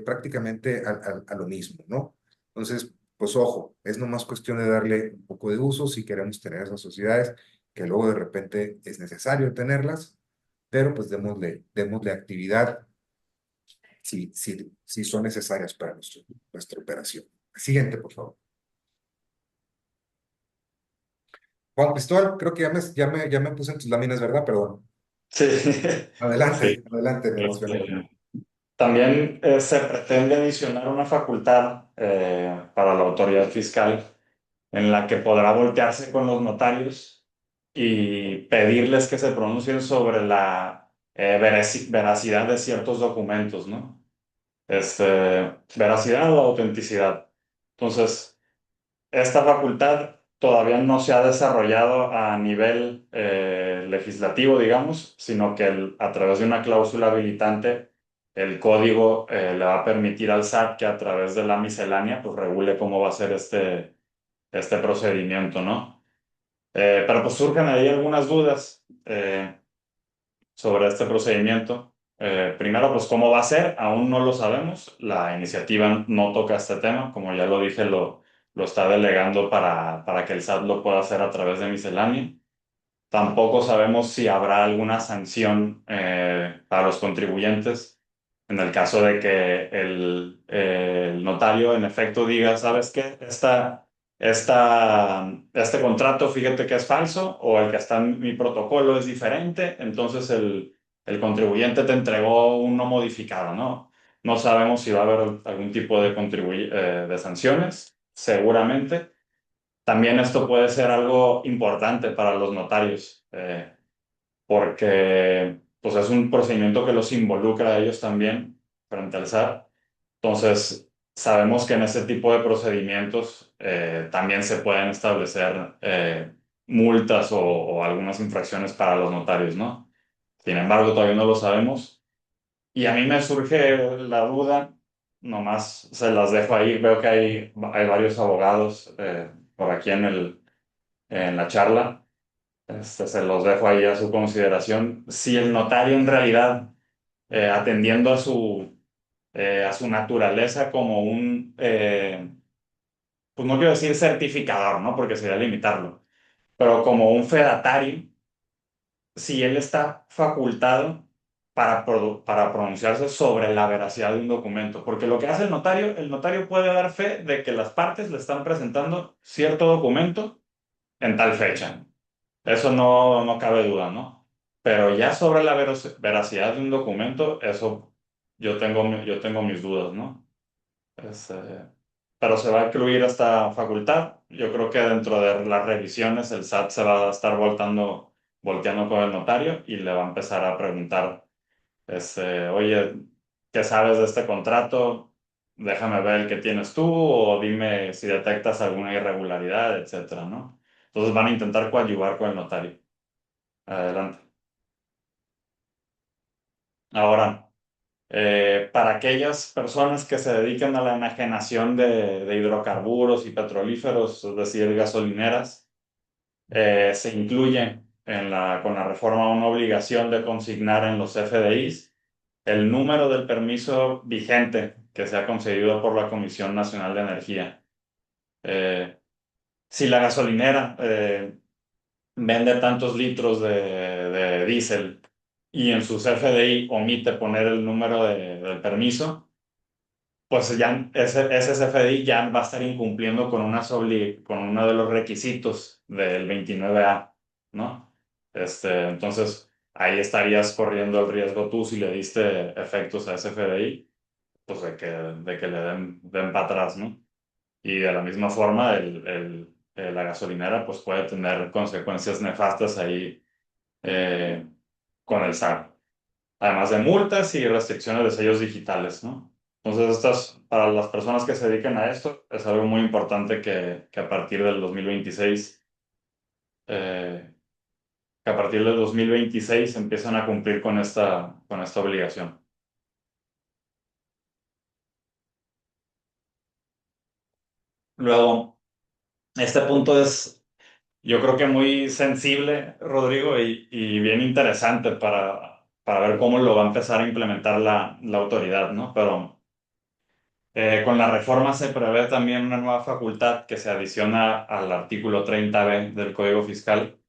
S2: prácticamente a lo mismo, ¿no? Entonces, pues, ojo, es nomás cuestión de darle un poco de uso si queremos tener esas sociedades, que luego de repente es necesario tenerlas, pero pues démosle actividad si son necesarias para nuestra operación. Siguiente, por favor. Juan Cristóbal, creo que ya me puse en tus láminas, ¿verdad? Perdón.
S1: Sí, sí.
S2: Adelante, me emocioné.
S1: Este, También se pretende adicionar una facultad para la autoridad fiscal en la que podrá voltearse con los notarios y pedirles que se pronuncien sobre la veracidad de ciertos documentos, ¿no? Veracidad o autenticidad. Entonces, esta facultad todavía no se ha desarrollado a nivel legislativo, digamos, sino que a través de una cláusula habilitante, el código le va a permitir al SAT que a través de la miscelánea pues, regule cómo va a ser este procedimiento, ¿no? Pero pues surgen ahí algunas dudas sobre este procedimiento. Primero, pues cómo va a ser, aún no lo sabemos. La iniciativa no toca este tema, como ya lo dije, lo está delegando para que el SAT lo pueda hacer a través de miscelánea. Tampoco sabemos si habrá alguna sanción para los contribuyentes en el caso de que el notario en efecto diga, ¿sabes qué? Este contrato, fíjate que es falso o el que está en mi protocolo es diferente, entonces el contribuyente te entregó uno modificado, ¿no? No sabemos si va a haber algún tipo de sanciones, seguramente. También esto puede ser algo importante para los notarios, porque pues, es un procedimiento que los involucra a ellos también frente al SAT. Entonces, sabemos que en este tipo de procedimientos también se pueden establecer multas o algunas infracciones para los notarios, ¿no? Sin embargo, todavía no lo sabemos. Y a mí me surge la duda, nomás se las dejo ahí, veo que hay varios abogados por aquí en la charla. Se los dejo ahí a su consideración. Si el notario en realidad, atendiendo a su naturaleza como pues no quiero decir certificador, ¿no? Porque sería limitarlo, pero como un fedatario, si él está facultado para pronunciarse sobre la veracidad de un documento, porque lo que hace el notario puede dar fe de que las partes le están presentando cierto documento en tal fecha. Eso no cabe duda, ¿no? Pero ya sobre la veracidad de un documento, eso yo tengo mis dudas, ¿no? Este, pero se va a incluir esta facultad. Yo creo que dentro de las revisiones el SAT se va a estar volteando con el notario y le va a empezar a preguntar, oye, ¿qué sabes de este contrato? Déjame ver el que tienes tú o dime si detectas alguna irregularidad, etcétera, ¿no? Entonces van a intentar coadyuvar con el notario. Adelante. Ahora, para aquellas personas que se dedican a la enajenación de hidrocarburos y petrolíferos, es decir, gasolineras, se incluye con la reforma una obligación de consignar en los FDIs el número del permiso vigente que se ha concedido por la Comisión Nacional de Energía. Eh, si la gasolinera vende tantos litros de diésel y en sus FDI omite poner el número del permiso, pues ya ese CFDI ya va a estar incumpliendo con, con uno de los requisitos del 29A, ¿no? Entonces, ahí estarías corriendo el riesgo tú si le diste efectos a ese FDI, pues de que le den para atrás, ¿no? Y de la misma forma, la gasolinera pues puede tener consecuencias nefastas ahí eh, con el SAT, además de multas y restricciones de sellos digitales, ¿no? Entonces, para las personas que se dedican a esto, es algo muy importante que a partir del 2026, eh, que a partir del 2026 empiezan a cumplir con esta obligación. Luego, este punto es, yo creo que muy sensible, Rodrigo, y bien interesante para ver cómo lo va a empezar a implementar la autoridad, ¿no? Pero con la reforma se prevé también una nueva facultad que se adiciona al artículo 30B del Código Fiscal,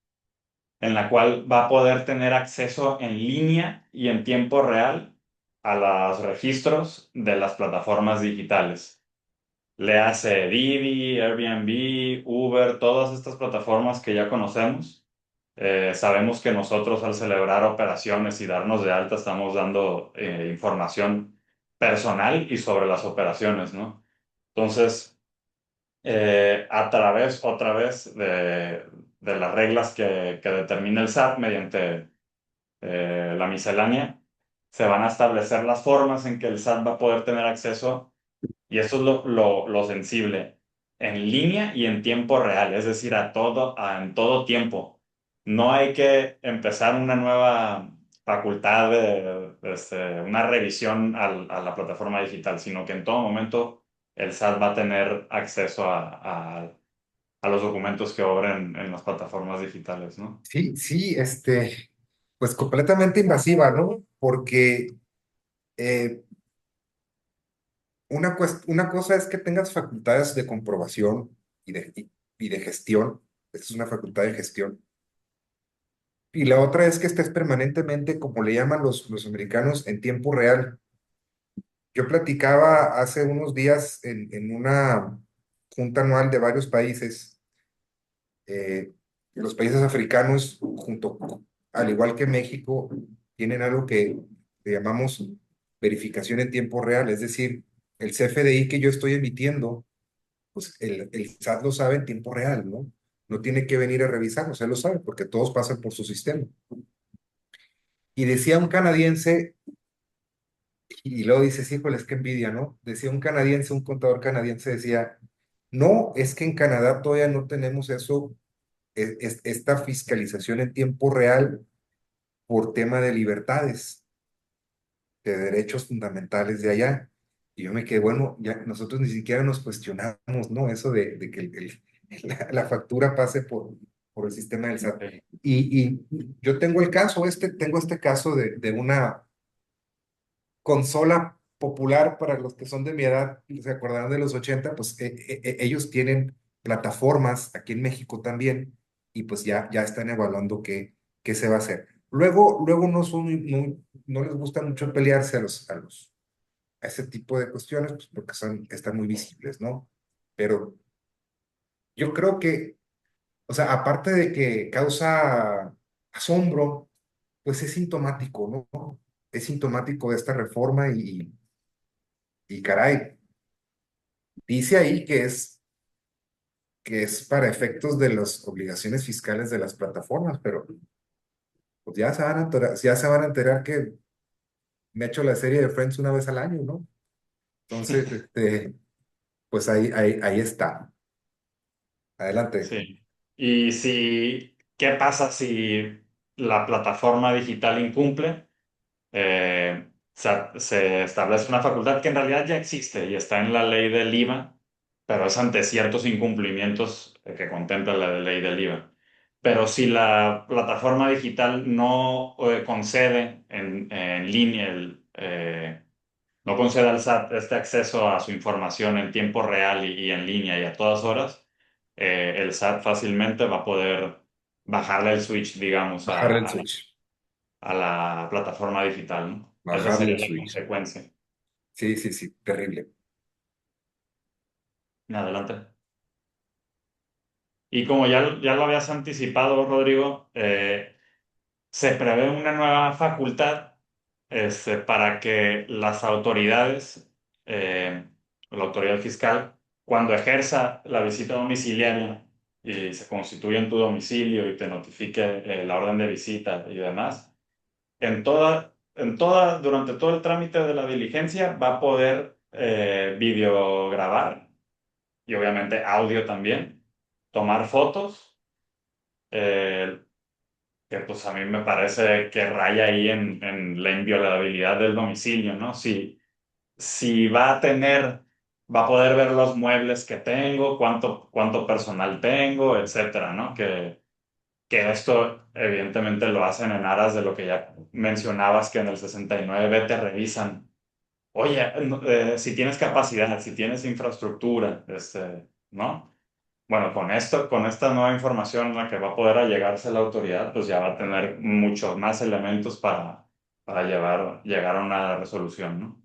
S1: en la cual va a poder tener acceso en línea y en tiempo real a los registros de las plataformas digitales. Le hace Didi, Airbnb, Uber, todas estas plataformas que ya conocemos. Sabemos que nosotros al celebrar operaciones y darnos de alta estamos dando información personal y sobre las operaciones, ¿no? Entonces, a través, otra vez, de las reglas que determina el SAT mediante la miscelánea, se van a establecer las formas en que el SAT va a poder tener acceso, y esto es lo sensible, en línea y en tiempo real, es decir, en todo tiempo. No hay que empezar una nueva facultad una revisión a la plataforma digital, sino que en todo momento el SAT va a tener acceso a los documentos que obren en las plataformas digitales, ¿no?
S2: Sí, sí, pues completamente invasiva, ¿no? Porque eh, una cosa es que tengas facultades de comprobación y de gestión. Esa es una facultad de gestión. Y la otra es que estés permanentemente, como le llaman los americanos, en tiempo real. Yo platicaba hace unos días en una junta anual de varios países, los países africanos, al igual que México, tienen algo que le llamamos verificación en tiempo real, es decir, el CFDI que yo estoy emitiendo, pues el SAT lo sabe en tiempo real, ¿no? No tiene que venir a revisarlo, él lo sabe, porque todos pasan por su sistema. Y decía un canadiense, y luego dices, híjoles, qué envidia, ¿no? Decía un canadiense, un contador canadiense decía, no, es que en Canadá todavía no tenemos eso, esta fiscalización en tiempo real por tema de libertades, de derechos fundamentales de allá. Y yo me quedé, bueno, ya nosotros ni siquiera nos cuestionamos, ¿no? Eso de que la factura pase por el sistema del SAT.
S1: Sí.
S2: Y yo tengo este caso de una consola popular para los que son de mi edad, se acordarán de los 80 pues ellos tienen plataformas aquí en México también y pues ya están evaluando qué se va a hacer. Luego no les gusta mucho pelearse a ese tipo de cuestiones, pues porque están muy visibles, ¿no? Pero yo creo que, o sea, aparte de que causa asombro, pues es sintomático, ¿no? Es sintomático de esta reforma y caray, dice ahí que es para efectos de las obligaciones fiscales de las plataformas, pero pues ya se van a enterar que me echo la serie de Friends una vez al año, ¿no? Entonces, pues ahí está. Adelante.
S1: Sí. Y si, ¿qué pasa si la plataforma digital incumple? Se establece una facultad que en realidad ya existe y está en la ley del IVA, pero es ante ciertos incumplimientos que contempla la ley del IVA. Pero si la plataforma digital no concede en línea no concede al SAT este acceso a su información en tiempo real y en línea y a todas horas, el SAT fácilmente va a poder bajarle el switch, digamos,
S2: Bajarle el switch,
S1: a la plataforma digital, ¿no? Esa
S2: bajarle
S1: sería
S2: el
S1: la
S2: switch.
S1: consecuencia.
S2: Sí, sí, sí, terrible.
S1: Adelante. Y como ya lo habías anticipado, Rodrigo, se prevé una nueva facultad para que las autoridades, la autoridad fiscal, cuando ejerza la visita domiciliaria y se constituye en tu domicilio y te notifique la orden de visita y demás, durante todo el trámite de la diligencia va a poder videograbar y obviamente audio también, tomar fotos, eh, que pues a mí me parece que raya ahí en la inviolabilidad del domicilio, ¿no? Si va a poder ver los muebles que tengo, cuánto personal tengo, etcétera, ¿no? Que esto evidentemente lo hacen en aras de lo que ya mencionabas, que en el 69 te revisan. Oye, no, si tienes capacidad, si tienes infraestructura, ¿no? Bueno, con esta nueva información a la que va a poder allegarse la autoridad, pues ya va a tener muchos más elementos para llegar a una resolución, ¿no?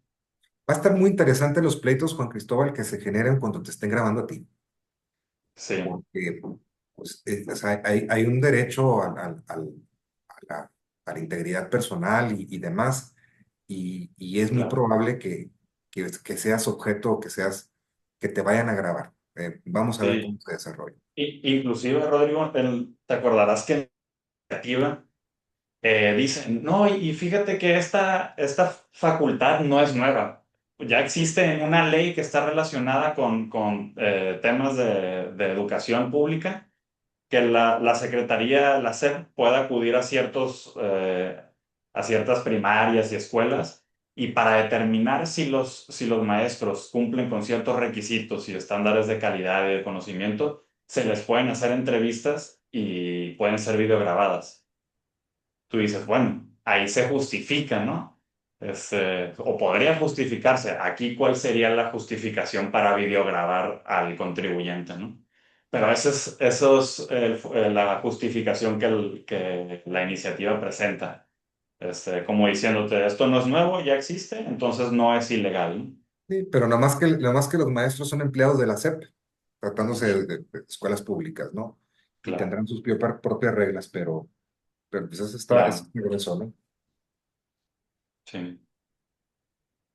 S2: Va a estar muy interesante los pleitos, Juan Cristóbal, que se generen cuando te estén grabando a ti,
S1: Sí,
S2: porque pues, o sea, hay un derecho a a la integridad personal y demás, y es muy
S1: claro.
S2: probable que seas objeto, que te vayan a grabar. Vamos a ver cómo
S1: Sí.
S2: se desarrolla.
S1: Inclusive, Rodrigo, te acordarás que en la iniciativa dicen, no, y fíjate que esta facultad no es nueva. Ya existe en una ley que está relacionada con temas de educación pública, que la Secretaría, la SEP, pueda acudir a ciertas primarias y escuelas y para determinar si los maestros cumplen con ciertos requisitos y estándares de calidad y de conocimiento, se les pueden hacer entrevistas y pueden ser videograbadas. Tú dices, bueno, ahí se justifica, ¿no? O podría justificarse. Aquí, ¿cuál sería la justificación para videograbar al contribuyente, ¿no? Pero esa es la justificación que la iniciativa presenta. Como diciéndote, esto no es nuevo, ya existe, entonces no es ilegal, ¿no?
S2: Sí, pero nada más que los maestros son empleados de la SEP, tratándose de escuelas públicas, ¿no? Y
S1: Claro,
S2: tendrán sus propias reglas, pero pues eso es
S1: claro,
S2: grueso, ¿no?
S1: sí.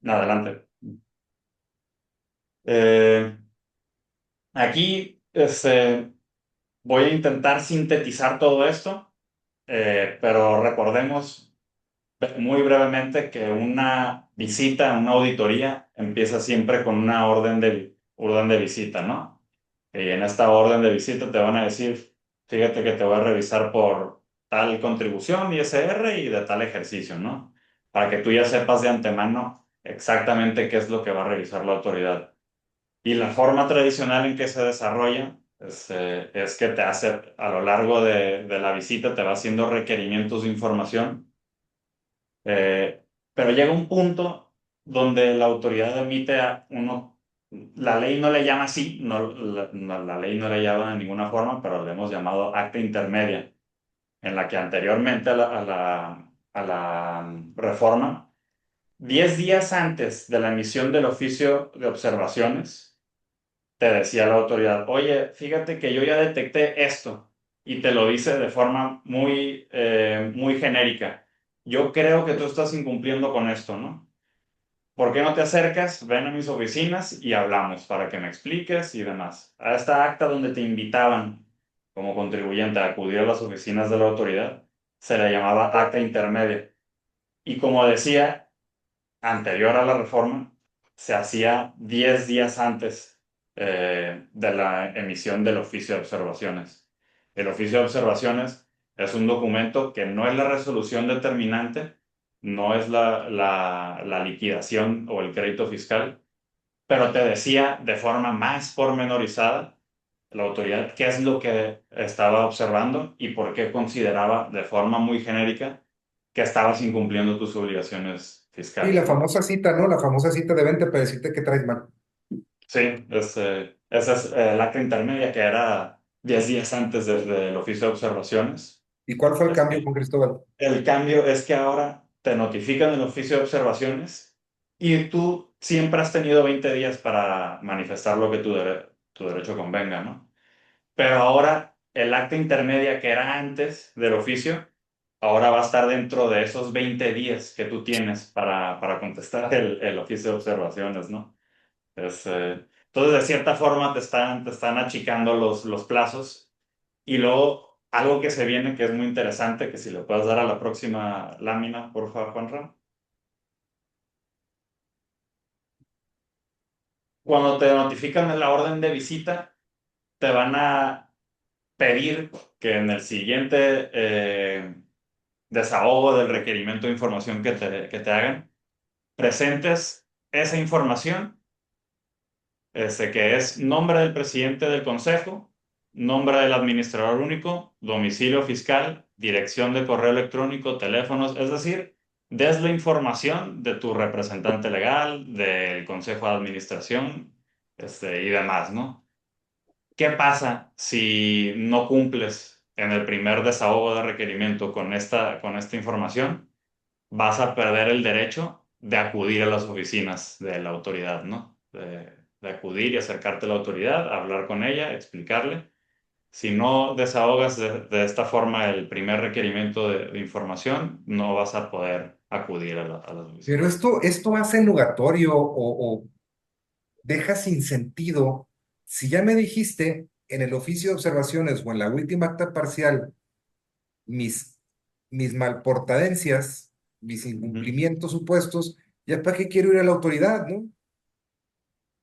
S1: Adelante. Eh, aquí, voy a intentar sintetizar todo esto. Pero recordemos muy brevemente que una visita, una auditoría, empieza siempre con una orden de visita, ¿no? Y en esta orden de visita te van a decir, fíjate que te voy a revisar por tal contribución ISR y de tal ejercicio, ¿no? Para que tú ya sepas de antemano exactamente qué es lo que va a revisar la autoridad. Y la forma tradicional en que se desarrolla es que te hace, a lo largo de la visita, te va haciendo requerimientos de información, eh, pero llega un punto donde la autoridad emite la ley no le llama así, la ley no le llama de ninguna forma, pero le hemos llamado acta intermedia, en la que anteriormente a la reforma, 10 días antes de la emisión del oficio de observaciones, te decía la autoridad, oye, fíjate que yo ya detecté esto y te lo dice de forma muy genérica. Yo creo que tú estás incumpliendo con esto, ¿no? ¿Por qué no te acercas? Ven a mis oficinas y hablamos para que me expliques y demás. A esta acta donde te invitaban como contribuyente a acudir a las oficinas de la autoridad, se le llamaba acta intermedia. Y como decía, anterior a la reforma se hacía 10 días antes de la emisión del oficio de observaciones. el oficio de observaciones es un documento que no es la resolución determinante, no es la liquidación o el crédito fiscal, pero te decía de forma más pormenorizada la autoridad qué es lo que estaba observando y por qué consideraba de forma muy genérica que estabas incumpliendo tus obligaciones
S2: Y la
S1: fiscales, ¿no?
S2: famosa cita, ¿no? La famosa cita de venta para decirte que traes mal.
S1: Sí, esa es la acta intermedia que era 10 días antes del oficio de observaciones.
S2: ¿Y cuál fue el cambio
S1: Este,
S2: con Cristóbal?
S1: el cambio es que ahora te notifican el oficio de observaciones y tú siempre has tenido 20 días para manifestar lo que tu derecho convenga, ¿no? Pero ahora el acta intermedia que era antes del oficio, ahora va a estar dentro de esos 20 días que tú tienes para contestar el oficio de observaciones, ¿no? Entonces, de cierta forma, te están achicando los plazos. Y luego, algo que se viene que es muy interesante, que si le puedes dar a la próxima lámina, por favor, Juanra. Cuando te notifican en la orden de visita, te van a pedir que en el siguiente desahogo del requerimiento de información que te hagan, presentes esa información, que es nombre del presidente del consejo, nombre del administrador único, domicilio fiscal, dirección de correo electrónico, teléfonos, es decir, des la información de tu representante legal, del consejo de administración, y demás, ¿no? ¿Qué pasa si no cumples en el primer desahogo de requerimiento con esta información? Vas a perder el derecho de acudir a las oficinas de la autoridad, ¿no? De acudir y acercarte a la autoridad, hablar con ella, explicarle. Si no desahogas de esta forma el primer requerimiento de información, no vas a poder acudir a las
S2: Pero
S1: oficinas.
S2: esto hace nugatorio o deja sin sentido. Si ya me dijiste en el oficio de observaciones o en la última acta parcial mis, mis malportadencias, mis
S1: Ujú.
S2: incumplimientos supuestos, ¿ya para qué quiero ir a la autoridad, no?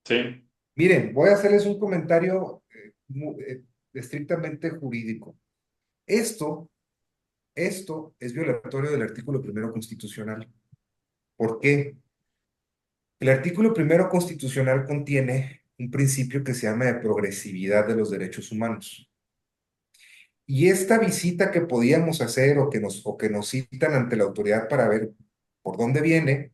S1: Sí.
S2: Miren, voy a hacerles un comentario estrictamente jurídico. Esto, esto es violatorio del artículo primero constitucional. ¿Por qué? El artículo primero constitucional contiene un principio que se llama de progresividad de los derechos humanos. Y esta visita que podíamos hacer o que nos citan ante la autoridad para ver por dónde viene,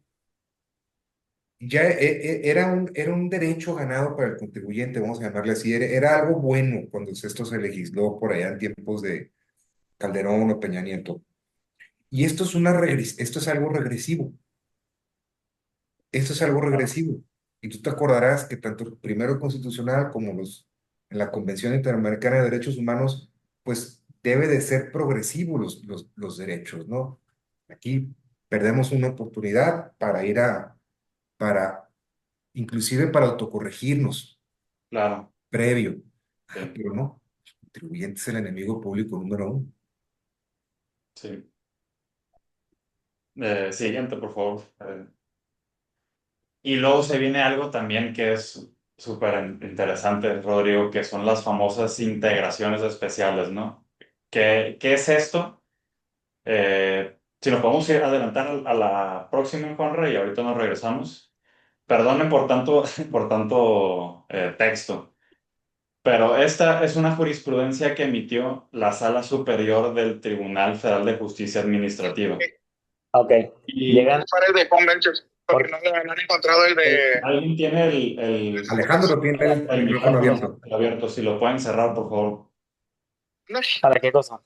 S2: ya era un derecho ganado para el contribuyente, vamos a llamarle así, era algo bueno cuando esto se legisló por allá en tiempos de Calderón o Peña Nieto. Y esto es algo regresivo. Esto es algo regresivo. Y tú te acordarás que tanto el primero constitucional como en la Convención Interamericana de Derechos Humanos, pues debe de ser progresivo los derechos, ¿no? Aquí perdemos una oportunidad para, inclusive para autocorregirnos
S1: Claro.
S2: previo.
S1: Sí.
S2: Pero no, el contribuyente es el enemigo público número uno.
S1: Sí. Siguiente, por favor. Y luego se viene algo también que es súper interesante, Rodrigo, que son las famosas integraciones especiales, ¿no? ¿Qué es esto? Si nos podemos ir adelantar a la próxima, Juanra, y ahorita nos regresamos. Perdonen por tanto, por tanto texto, pero esta es una jurisprudencia que emitió la Sala Superior del Tribunal Federal de Justicia Administrativa.
S3: Ok.
S1: Y
S3: Llegan. Para el de Conventions, porque no han encontrado el de.
S1: alguien tiene el,
S2: Alejandro tiene el
S1: el
S2: micrófono
S1: micrófono
S2: abierto.
S1: abierto, si lo pueden cerrar, por favor.
S3: ¿Para qué cosa?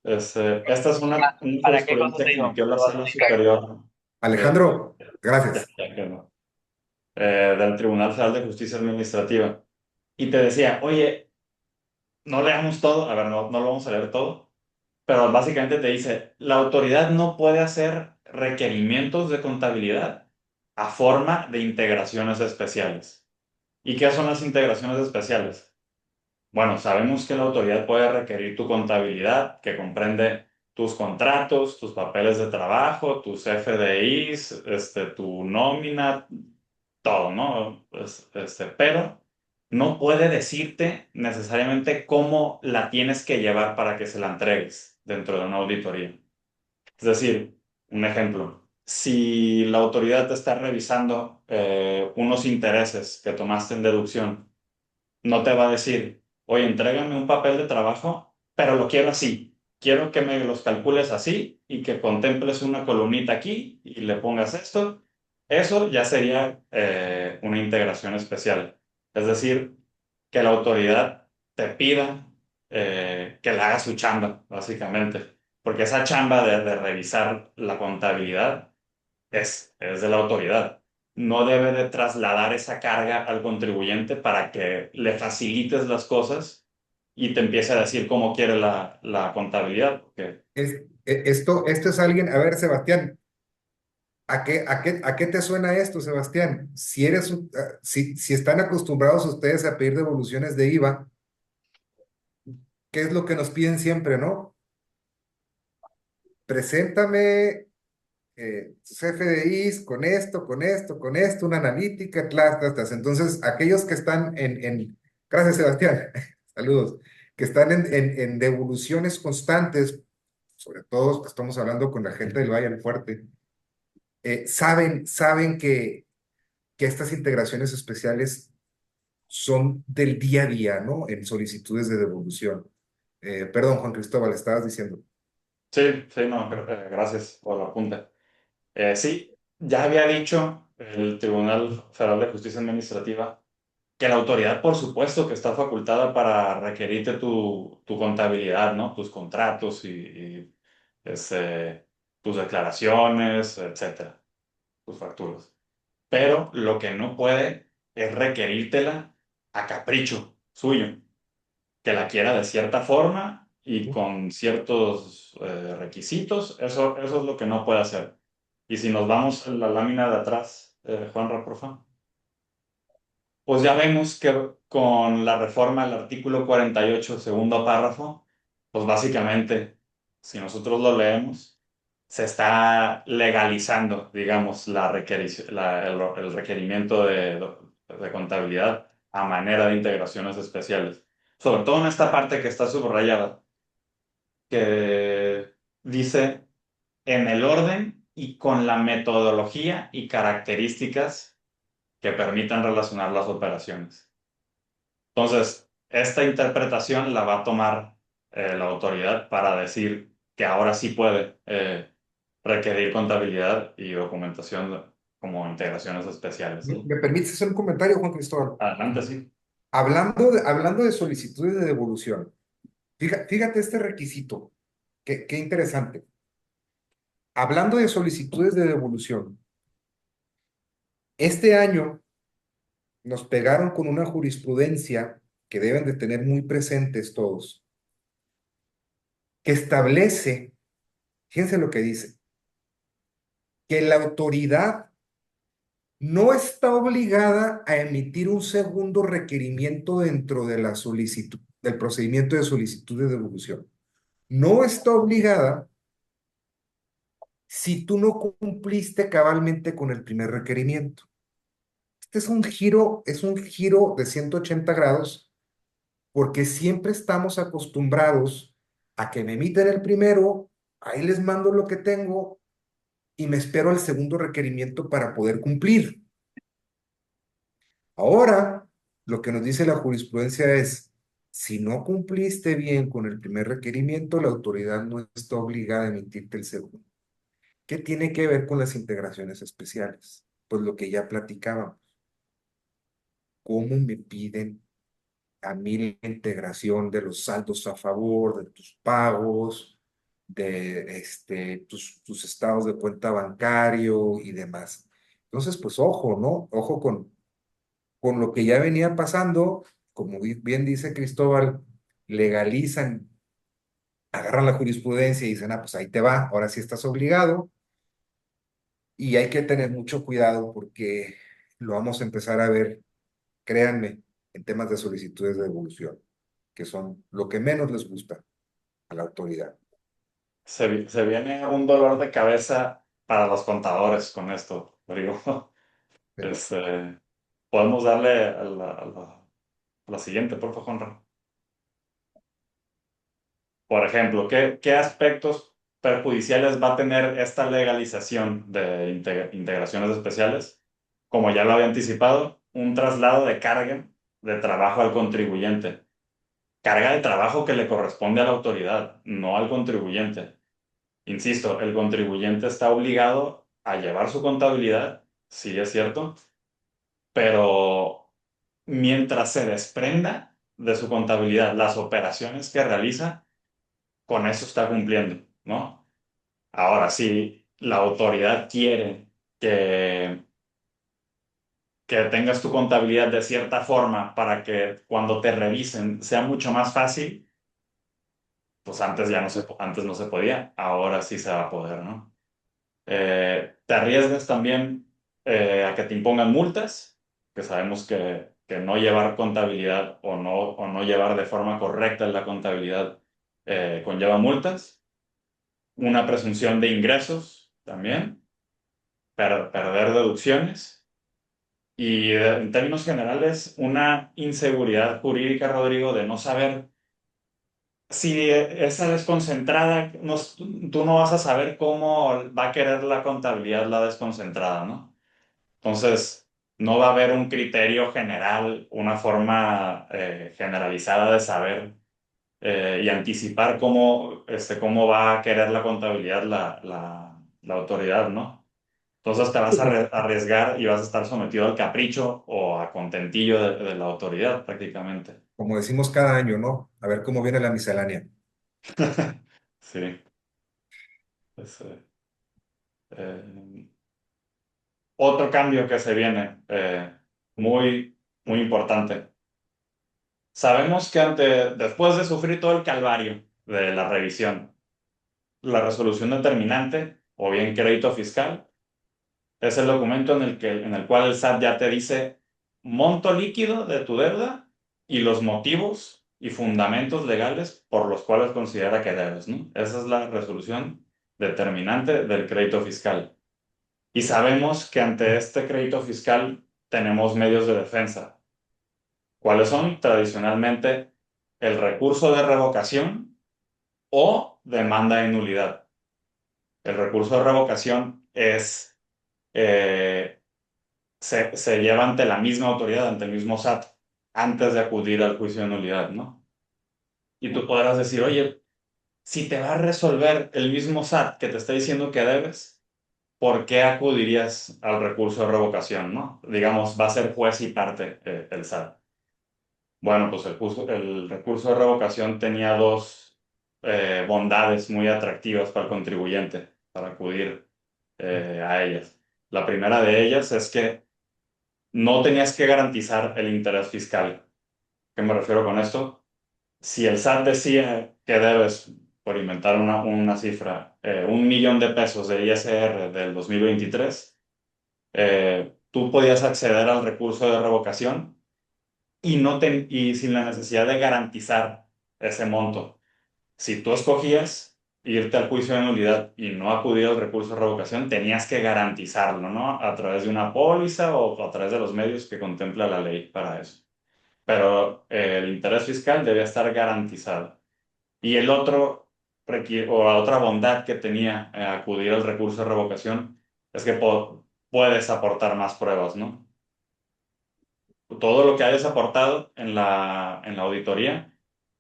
S1: Esta es una
S3: ¿Para qué cosa
S1: jurisprudencia
S3: te
S1: que
S3: digo?
S1: emitió la
S3: Perdón,
S1: Sala
S3: me distraigo.
S1: Superior del,
S2: Alejandro,
S1: ya,
S2: gracias.
S1: ya quedó, del Tribunal Federal de Justicia Administrativa. Y te decía, oye, no leamos todo, a ver, no lo vamos a leer todo, pero básicamente te dice, la autoridad no puede hacer requerimientos de contabilidad a forma de integraciones especiales. ¿Y qué son las integraciones especiales? Bueno, sabemos que la autoridad puede requerir tu contabilidad, que comprende tus contratos, tus papeles de trabajo, tus FDIs, tu nómina, todo, ¿no? Pero no puede decirte necesariamente cómo la tienes que llevar para que se la entregues dentro de una auditoría. Es decir, un ejemplo, si la autoridad te está revisando unos intereses que tomaste en deducción, no te va a decir, oye, entrégame un papel de trabajo, pero lo quiero así. Quiero que me los calcules así y que contemples una columnita aquí y le pongas esto. Eso ya sería una integración especial. Es decir, que la autoridad te pida que le haga su chamba, básicamente. Porque esa chamba de revisar la contabilidad es de la autoridad. No debe de trasladar esa carga al contribuyente para que le facilites las cosas y te empiece a decir cómo quiere la contabilidad. Porque
S2: Esto es alguien, a ver, Sebastián, ¿a qué te suena esto, Sebastián? Si están acostumbrados ustedes a pedir devoluciones de IVA, ¿qué es lo que nos piden siempre, no? Preséntame tus FDIs con esto, con esto, con esto, una analítica, tlas, tlas, tlas. Entonces, aquellos que están gracias, Sebastián, saludos, que están en devoluciones constantes, sobre todo estamos hablando con la gente del Valle del Fuerte, saben que estas integraciones especiales son del día a día, ¿no? En solicitudes de devolución. Perdón, Juan Cristóbal, estabas diciendo.
S1: sí, sí, no, gracias por la apunte. Sí, ya había dicho el Tribunal Federal de Justicia Administrativa que la autoridad, por supuesto, que está facultada para requerirte tu contabilidad, ¿no? Tus contratos y, este, tus declaraciones, etcétera, tus facturas. Pero lo que no puede es requerírtela a capricho suyo, que la quiera de cierta forma y con ciertos requisitos. Eso es lo que no puede hacer. Y si nos vamos a la lámina de atrás, Juanra, por favor. Pues ya vemos que con la reforma del artículo 48, segundo párrafo, pues básicamente, si nosotros lo leemos, se está legalizando, digamos, el requerimiento de contabilidad a manera de integraciones especiales. Sobre todo en esta parte que está subrayada, que dice en el orden y con la metodología y características que permitan relacionar las operaciones. Entonces, esta interpretación la va a tomar la autoridad para decir que ahora sí puede requerir contabilidad y documentación como integraciones especiales, ¿no?
S2: ¿Me permites hacer un comentario, Juan Cristóbal?
S1: Adelante, sí.
S2: Hablando de solicitudes de devolución, fíjate este requisito, qué interesante. Hablando de solicitudes de devolución, este año nos pegaron con una jurisprudencia que deben de tener muy presentes todos, que establece, fíjense lo que dice, que la autoridad no está obligada a emitir un segundo requerimiento dentro de la solicitud, del procedimiento de solicitud de devolución. No está obligada si tú no cumpliste cabalmente con el primer requerimiento. Este es un giro de 180 grados porque siempre estamos acostumbrados a que me emiten el primero, ahí les mando lo que tengo y me espero al segundo requerimiento para poder cumplir. Ahora, lo que nos dice la jurisprudencia es, si no cumpliste bien con el primer requerimiento, la autoridad no está obligada a emitirte el segundo. ¿Qué tiene que ver con las integraciones especiales? Pues lo que ya platicábamos. ¿Cómo me piden a mí la integración de los saldos a favor, de tus pagos, de tus estados de cuenta bancario y demás? Entonces, pues ojo, ¿no? Ojo con lo que ya venía pasando, como bien dice Cristóbal, legalizan, agarran la jurisprudencia y dicen, ah, pues ahí te va, ahora sí estás obligado. Y hay que tener mucho cuidado porque lo vamos a empezar a ver, créanme, en temas de solicitudes de devolución, que son lo que menos les gusta a la autoridad.
S1: Se viene un dolor de cabeza para los contadores con esto, digo.
S2: Sí.
S1: Este, podemos darle a la La siguiente, por favor, Juanra. Por ejemplo, ¿qué aspectos perjudiciales va a tener esta legalización de integraciones especiales? Como ya lo había anticipado, un traslado de carga de trabajo al contribuyente. Carga de trabajo que le corresponde a la autoridad, no al contribuyente. Insisto, el contribuyente está obligado a llevar su contabilidad, sí es cierto, pero mientras se desprenda de su contabilidad las operaciones que realiza, con eso está cumpliendo, ¿no? Ahora, si la autoridad quiere que, que tengas tu contabilidad de cierta forma para que cuando te revisen sea mucho más fácil, pues antes ya no se, antes no se podía, ahora sí se va a poder, ¿no? Te arriesgas también a que te impongan multas, que sabemos que no llevar contabilidad o no llevar de forma correcta la contabilidad conlleva multas. Una presunción de ingresos también, perder deducciones y en términos generales una inseguridad jurídica, Rodrigo, de no saber si esa desconcentrada, tú no vas a saber cómo va a querer la contabilidad la desconcentrada, ¿no? Entonces, no va a haber un criterio general, una forma generalizada de saber y anticipar cómo va a querer la contabilidad la autoridad, ¿no? Entonces te vas a arriesgar y vas a estar sometido al capricho o a contentillo de la autoridad prácticamente.
S2: Como decimos cada año, ¿no? A ver cómo viene la miscelánea.
S1: Sí. Pues, eh, otro cambio que se viene, muy, muy importante. Sabemos que después de sufrir todo el calvario de la revisión, la resolución determinante o bien crédito fiscal, es el documento en el cual el SAT ya te dice monto líquido de tu deuda y los motivos y fundamentos legales por los cuales considera que debes, ¿no? Esa es la resolución determinante del crédito fiscal. Y sabemos que ante este crédito fiscal tenemos medios de defensa. ¿Cuáles son? Tradicionalmente el recurso de revocación o demanda de nulidad. El recurso de revocación eh, se lleva ante la misma autoridad, ante el mismo SAT, antes de acudir al juicio de nulidad, ¿no? Y tú podrás decir, oye, si te va a resolver el mismo SAT que te está diciendo que debes, ¿por qué acudirías al recurso de revocación, no? Digamos, va a ser juez y parte el SAT. Bueno, pues el recurso de revocación tenía dos bondades muy atractivas para el contribuyente, para acudir a ellas. La primera de ellas es que no tenías que garantizar el interés fiscal. ¿Qué me refiero con esto? Si el SAT decía que debes, por inventar una cifra, 1 millón de pesos de ISR del 2023, tú podías acceder al recurso de revocación y sin la necesidad de garantizar ese monto. Si tú escogías irte al juicio de nulidad y no acudir al recurso de revocación, tenías que garantizarlo, ¿no? A través de una póliza o a través de los medios que contempla la ley para eso. Pero el interés fiscal debía estar garantizado. Y el otro, o la otra bondad que tenía acudir al recurso de revocación es que puedes aportar más pruebas, ¿no? Todo lo que hayas aportado en la auditoría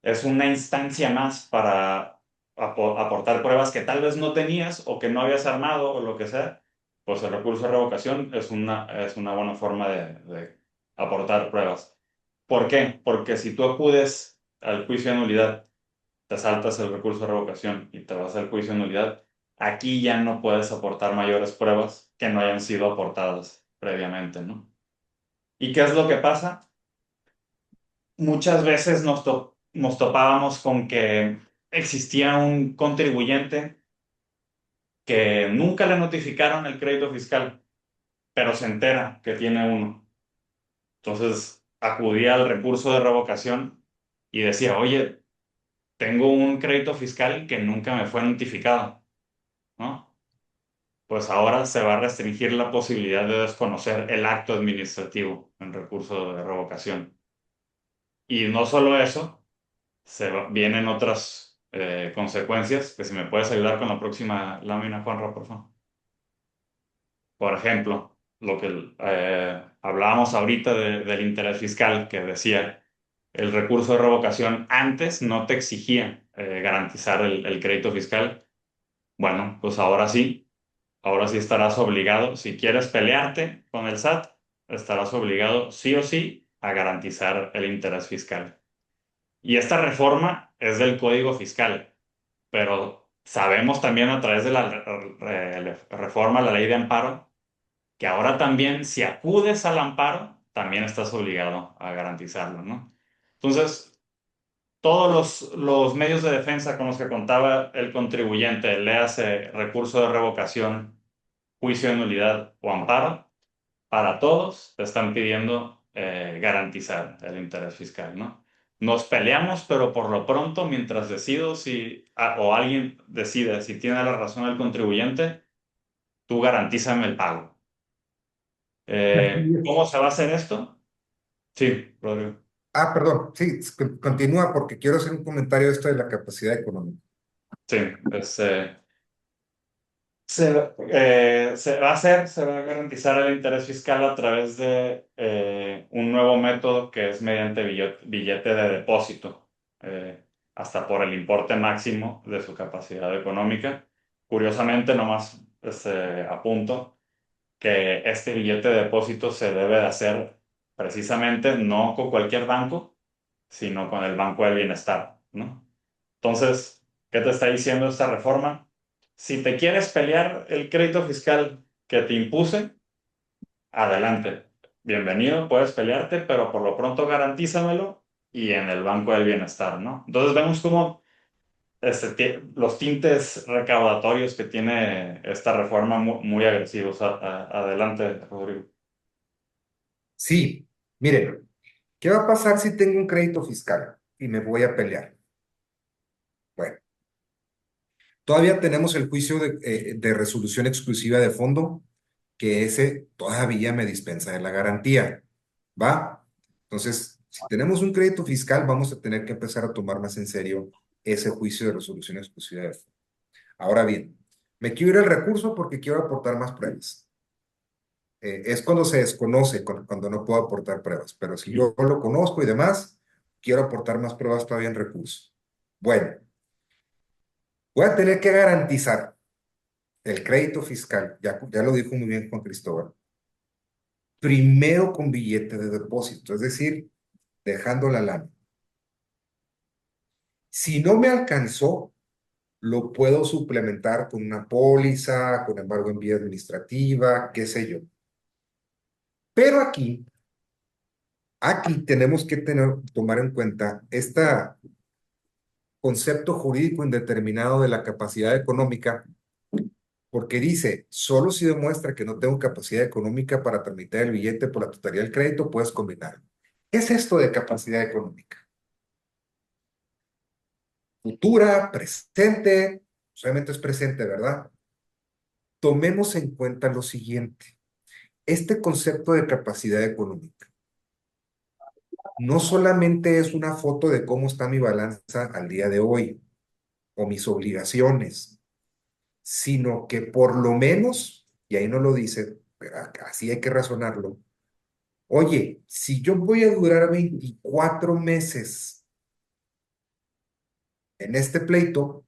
S1: es una instancia más para aportar pruebas que tal vez no tenías o que no habías armado o lo que sea. Pues el recurso de revocación es una buena forma de aportar pruebas. ¿Por qué? Porque si tú acudes al juicio de nulidad, te saltas el recurso de revocación y te vas al juicio de nulidad, aquí ya no puedes aportar mayores pruebas que no hayan sido aportadas previamente, ¿no? ¿Y qué es lo que pasa? Muchas veces nos topábamos con que existía un contribuyente que nunca le notificaron el crédito fiscal, pero se entera que tiene uno. Entonces acudía al recurso de revocación y decía, oye, tengo un crédito fiscal que nunca me fue notificado, ¿no? Pues ahora se va a restringir la posibilidad de desconocer el acto administrativo en recurso de revocación. Y no solo eso, vienen otras consecuencias, que si me puedes ayudar con la próxima lámina, Juanra, por favor. Por ejemplo, lo que hablábamos ahorita del interés fiscal, que decía, el recurso de revocación antes no te exigía garantizar el crédito fiscal. Bueno, pues ahora sí estarás obligado, si quieres pelearte con el SAT, estarás obligado sí o sí a garantizar el interés fiscal. Y esta reforma es del Código Fiscal, pero sabemos también a través de la reforma a la ley de amparo que ahora también si acudes al amparo, también estás obligado a garantizarlo, ¿no? Entonces, todos los medios de defensa con los que contaba el contribuyente, léase recurso de revocación, juicio de nulidad o amparo, para todos te están pidiendo garantizar el interés fiscal, ¿no? Nos peleamos, pero por lo pronto, mientras decido si, o alguien decide si tiene la razón el contribuyente, tú garantízame el pago.
S2: Así
S1: ¿Cómo
S2: es.
S1: se va a hacer esto? Sí, Rodrigo.
S2: Perdón, sí, continúa porque quiero hacer un comentario de esto de la capacidad económica.
S1: Sí, se va a se va a garantizar el interés fiscal a través de un nuevo método que es mediante billete de depósito, hasta por el importe máximo de su capacidad económica. Curiosamente, nomás apunto que este billete de depósito se debe de hacer precisamente no con cualquier banco, sino con el Banco del Bienestar, ¿no? Entonces, ¿qué te está diciendo esta reforma? Si te quieres pelear el crédito fiscal que te impuse, adelante. Bienvenido, puedes pelearte, pero por lo pronto garantízamelo y en el Banco del Bienestar, ¿no? Entonces vemos cómo los tintes recaudatorios que tiene esta reforma muy agresivos. Adelante, Rodrigo.
S2: Sí, miren, ¿qué va a pasar si tengo un crédito fiscal y me voy a pelear? Bueno, todavía tenemos el juicio de resolución exclusiva de fondo, que ese todavía me dispensa de la garantía, ¿va? Entonces, si tenemos un crédito fiscal, vamos a tener que empezar a tomar más en serio ese juicio de resolución exclusiva de fondo. Ahora bien, me quiero ir al recurso porque quiero aportar más pruebas. Es cuando se desconoce, cuando no puedo aportar pruebas, pero si yo lo conozco y demás, quiero aportar más pruebas todavía en recurso. Bueno, voy a tener que garantizar el crédito fiscal, ya lo dijo muy bien Juan Cristóbal, primero con billete de depósito, es decir, dejando la lana. Si no me alcanzó, lo puedo suplementar con una póliza, con embargo en vía administrativa, qué sé yo. Pero aquí tenemos que tomar en cuenta este concepto jurídico indeterminado de la capacidad económica, porque dice, solo si demuestra que no tengo capacidad económica para tramitar el billete por la totalidad del crédito, puedes combinarlo. ¿Qué es esto de capacidad económica? Futura, presente, solamente es presente, ¿verdad? Tomemos en cuenta lo siguiente. Este concepto de capacidad económica no solamente es una foto de cómo está mi balanza al día de hoy o mis obligaciones, sino que por lo menos, y ahí no lo dice, pero así hay que razonarlo. Oye, si yo voy a durar 24 meses en este pleito,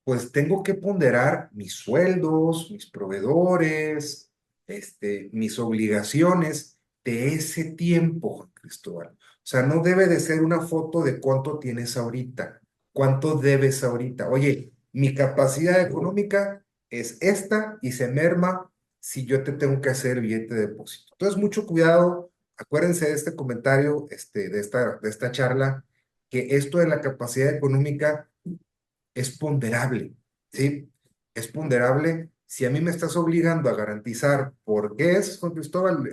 S2: pues tengo que ponderar mis sueldos, mis proveedores, mis obligaciones de ese tiempo, Juan Cristóbal. O sea, no debe de ser una foto de cuánto tienes ahorita, cuánto debes ahorita. Oye, mi capacidad económica es esta y se merma si yo te tengo que hacer billete de depósito. Entonces, mucho cuidado. Acuérdense de este comentario, de esta charla, que esto de la capacidad económica es ponderable, ¿sí? Es ponderable. Si a mí me estás obligando a garantizar, ¿por qué es, Juan Cristóbal?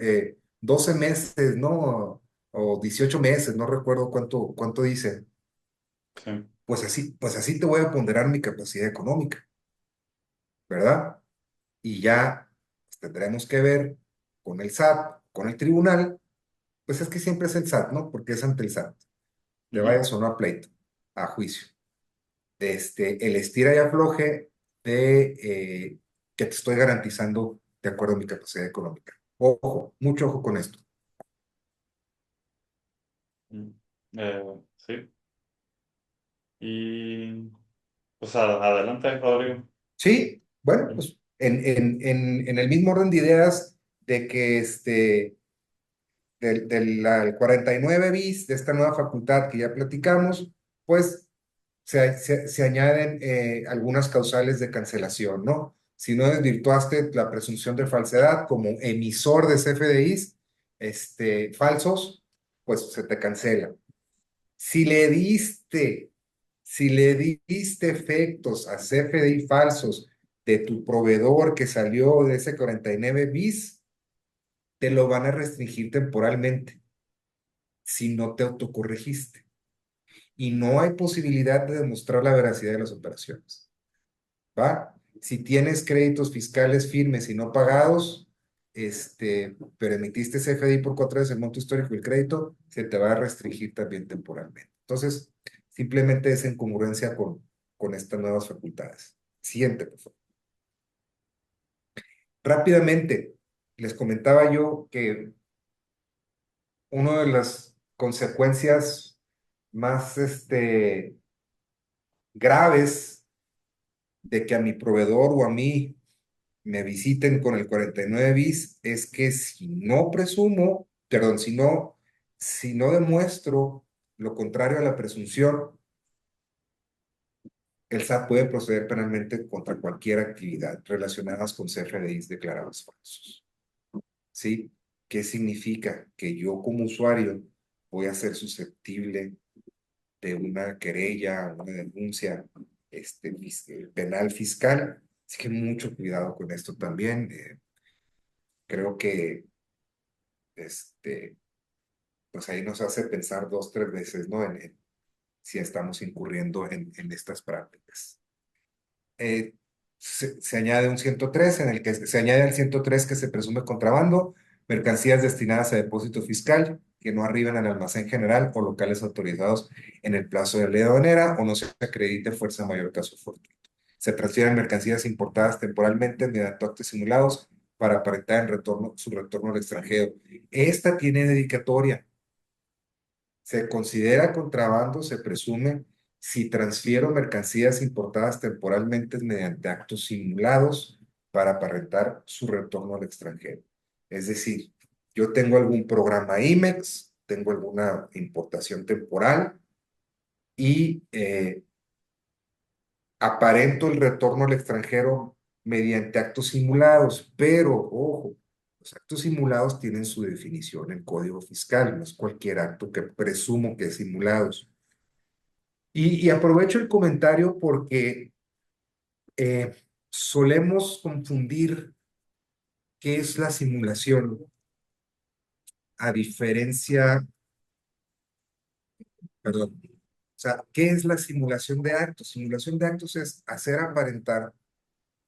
S2: 12 meses, ¿no? O 18 meses, no recuerdo cuánto dice.
S1: Sí.
S2: Pues así te voy a ponderar mi capacidad económica, ¿verdad? Y ya pues, tendremos que ver con el SAT, con el tribunal, pues es que siempre es el SAT, ¿no? Porque es ante el SAT. Le
S1: Ujú.
S2: vayas o no a pleito, a juicio. El estira y afloje de que te estoy garantizando de acuerdo a mi capacidad económica. Ojo, mucho ojo con esto.
S1: Mm. Sí. Y pues adelante, Rodrigo.
S2: Sí, bueno, pues en el mismo orden de ideas de que el 49 bis de esta nueva facultad que ya platicamos, pues se añaden algunas causales de cancelación, ¿no? Si no desvirtuaste la presunción de falsedad como emisor de CFDIs falsos, pues se te cancela. Si le diste, si le diste efectos a CFDI falsos de tu proveedor que salió de ese 49 bis, te lo van a restringir temporalmente si no te autocorregiste. Y no hay posibilidad de demostrar la veracidad de las operaciones. ¿Va? Si tienes créditos fiscales firmes y no pagados, pero emitiste CFDI por 4 veces el monto histórico del crédito, se te va a restringir también temporalmente. Entonces, simplemente es en congruencia con estas nuevas facultades. Siguiente, por favor. Rápidamente, les comentaba yo que una de las consecuencias más graves de que a mi proveedor o a mí me visiten con el 49 bis es que si no presumo, perdón, si no demuestro lo contrario a la presunción, el SAT puede proceder penalmente contra cualquier actividad relacionada con CFDIs declarados falsos. ¿Sí? ¿Qué significa? Que yo como usuario voy a ser susceptible de una querella, una denuncia penal fiscal. Así que mucho cuidado con esto también. Creo que este, pues ahí nos hace pensar 2, 3 veces, ¿no? En si estamos incurriendo en estas prácticas. Se añade un 103 en el que se añade al 103 que se presume contrabando, mercancías destinadas a depósito fiscal que no arriben al almacén general o locales autorizados en el plazo de ley aduanera o no se acredite fuerza mayor caso fortuito. Se transfieren mercancías importadas temporalmente mediante actos simulados para aparentar su retorno al extranjero. Esta tiene dedicatoria. Se considera contrabando, se presume, si transfiero mercancías importadas temporalmente mediante actos simulados para aparentar su retorno al extranjero. Es decir, yo tengo algún programa IMEX, tengo alguna importación temporal y aparento el retorno al extranjero mediante actos simulados, pero ojo, los actos simulados tienen su definición en código fiscal, no es cualquier acto que presumo que es simulado. Y aprovecho el comentario porque eh, solemos confundir qué es la simulación, a diferencia, perdón, o sea, ¿qué es la simulación de actos? Simulación de actos es hacer aparentar